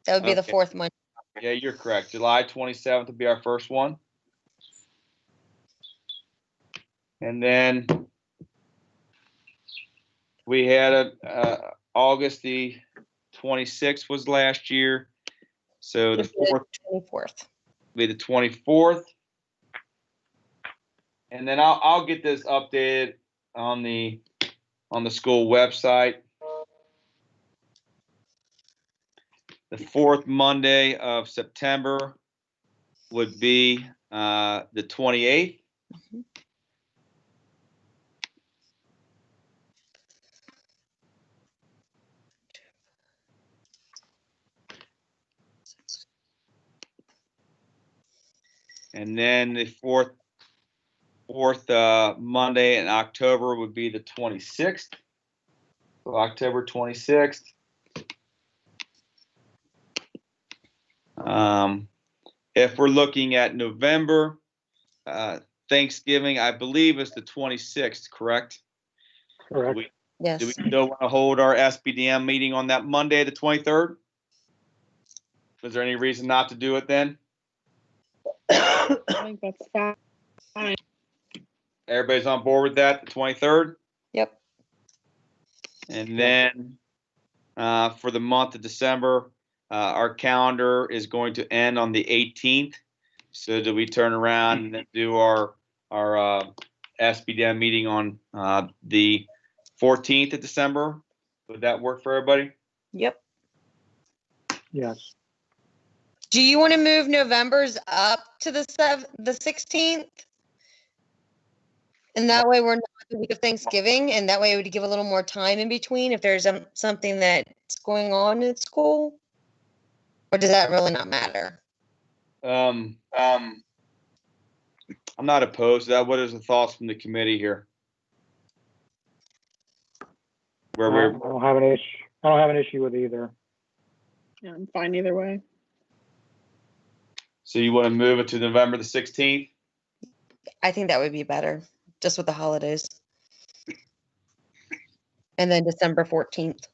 That would be the Okay. fourth Monday. Yeah, you're correct. July 27th would be our first one. And then we had August the 26th was last year. So the fourth 24th. be the 24th. And then I'll get this updated on the school website. The fourth Monday of September would be the 28th. And then the fourth Monday in October would be the 26th. So October 26th. If we're looking at November, Thanksgiving, I believe is the 26th, correct? Correct. Yes. Do we still want to hold our SBDM meeting on that Monday, the 23rd? Is there any reason not to do it then? I think that's fine. Everybody's on board with that, the 23rd? Yep. And then for the month of December, our calendar is going to end on the 18th. So do we turn around and then do our SBDM meeting on the 14th of December? Would that work for everybody? Yep. Yes. Do you want to move November's up to the 16th? And that way we're not the week of Thanksgiving, and that way it would give a little more time in between if there's something that's going on at school? Or does that really not matter? I'm not opposed to that. What is the thoughts from the committee here? I don't have an issue. I don't have an issue with either. Yeah, I'm fine either way. So you want to move it to November the 16th? I think that would be better, just with the holidays. And then December 14th.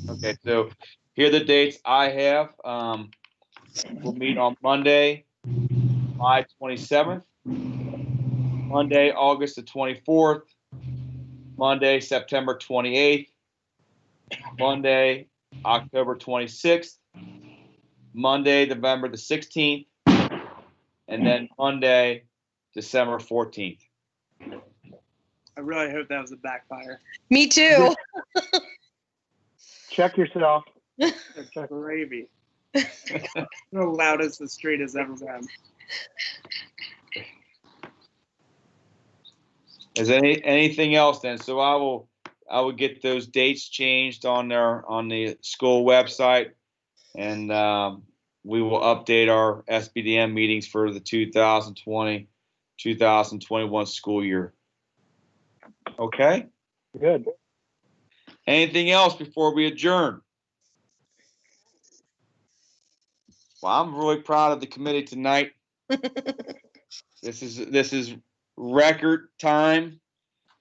Okay, so here are the dates I have. We'll meet on Monday, July 27th, Monday, August the 24th, Monday, September 28th, Monday, October 26th, Monday, November the 16th, and then Monday, December 14th. I really hope that was a backfire. Me too. Check yourself. It's gravy. The loudest the street has ever been. Is anything else then? So I will get those dates changed on the school website, and we will update our SBDM meetings for the 2020-2021 school year. Okay. Good. Anything else before we adjourn? Well, I'm really proud of the committee tonight. This is record time.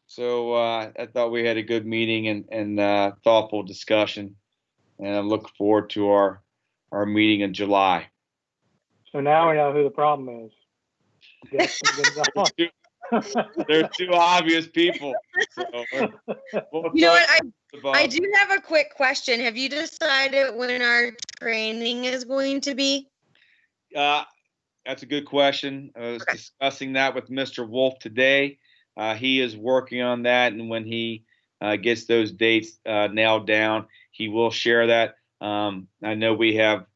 So I thought we had a good meeting and thoughtful discussion, and I'm looking forward to our meeting in July. So now we know who the problem is. Yes, They're two obvious people. So we'll You know what? talk I do have a quick question. Have you decided when our training is going to be? That's a good question. I was discussing that with Mr. Wolf today. He is working on that, and when he gets those dates nailed down, he will share that. I know we have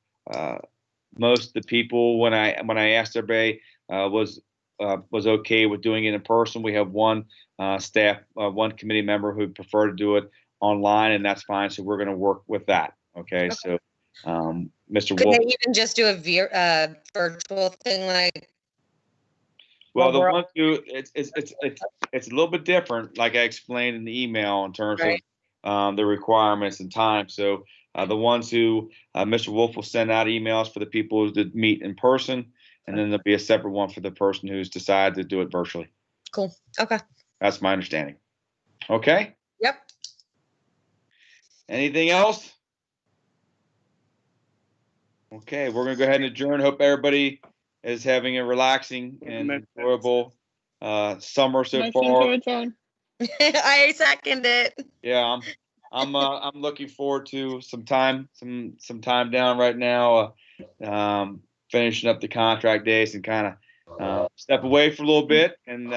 most of the people, when I asked everybody, was okay with doing it in person. We have one one committee member who prefer to do it online, and that's fine. So we're going to work with that. Okay. So Mr. Could Wolf. they even just do a virtual thing like? Well, the ones who it's a little bit different, like I explained in the email in terms of the requirements and time. So the ones who Mr. Wolf will send out emails for the people who did meet in person, and then there'll be a separate one for the person who's decided to do it virtually. Cool. Okay. That's my understanding. Okay. Yep. Anything else? Okay, we're gonna go ahead and adjourn. Hope everybody is having a relaxing and enjoyable summer so Motion far. to adjourn. I second it. Yeah, I'm looking forward to some time down right now, finishing up the contract days and kind of step away for a little bit and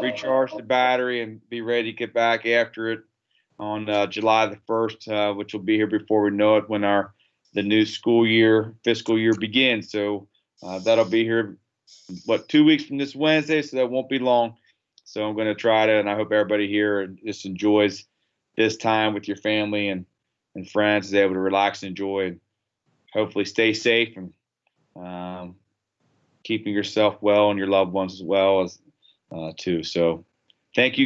recharge the battery and be ready to get back after it on July the 1st, which will be here before we know it when the new fiscal year begins. So that'll be here, 2 weeks from this Wednesday, so that won't be long. So I'm going to try to, and I hope everybody here just enjoys this time with your family and friends, is able to relax and enjoy, and hopefully stay safe and keeping yourself well and your loved ones as well as too. So thank you guys.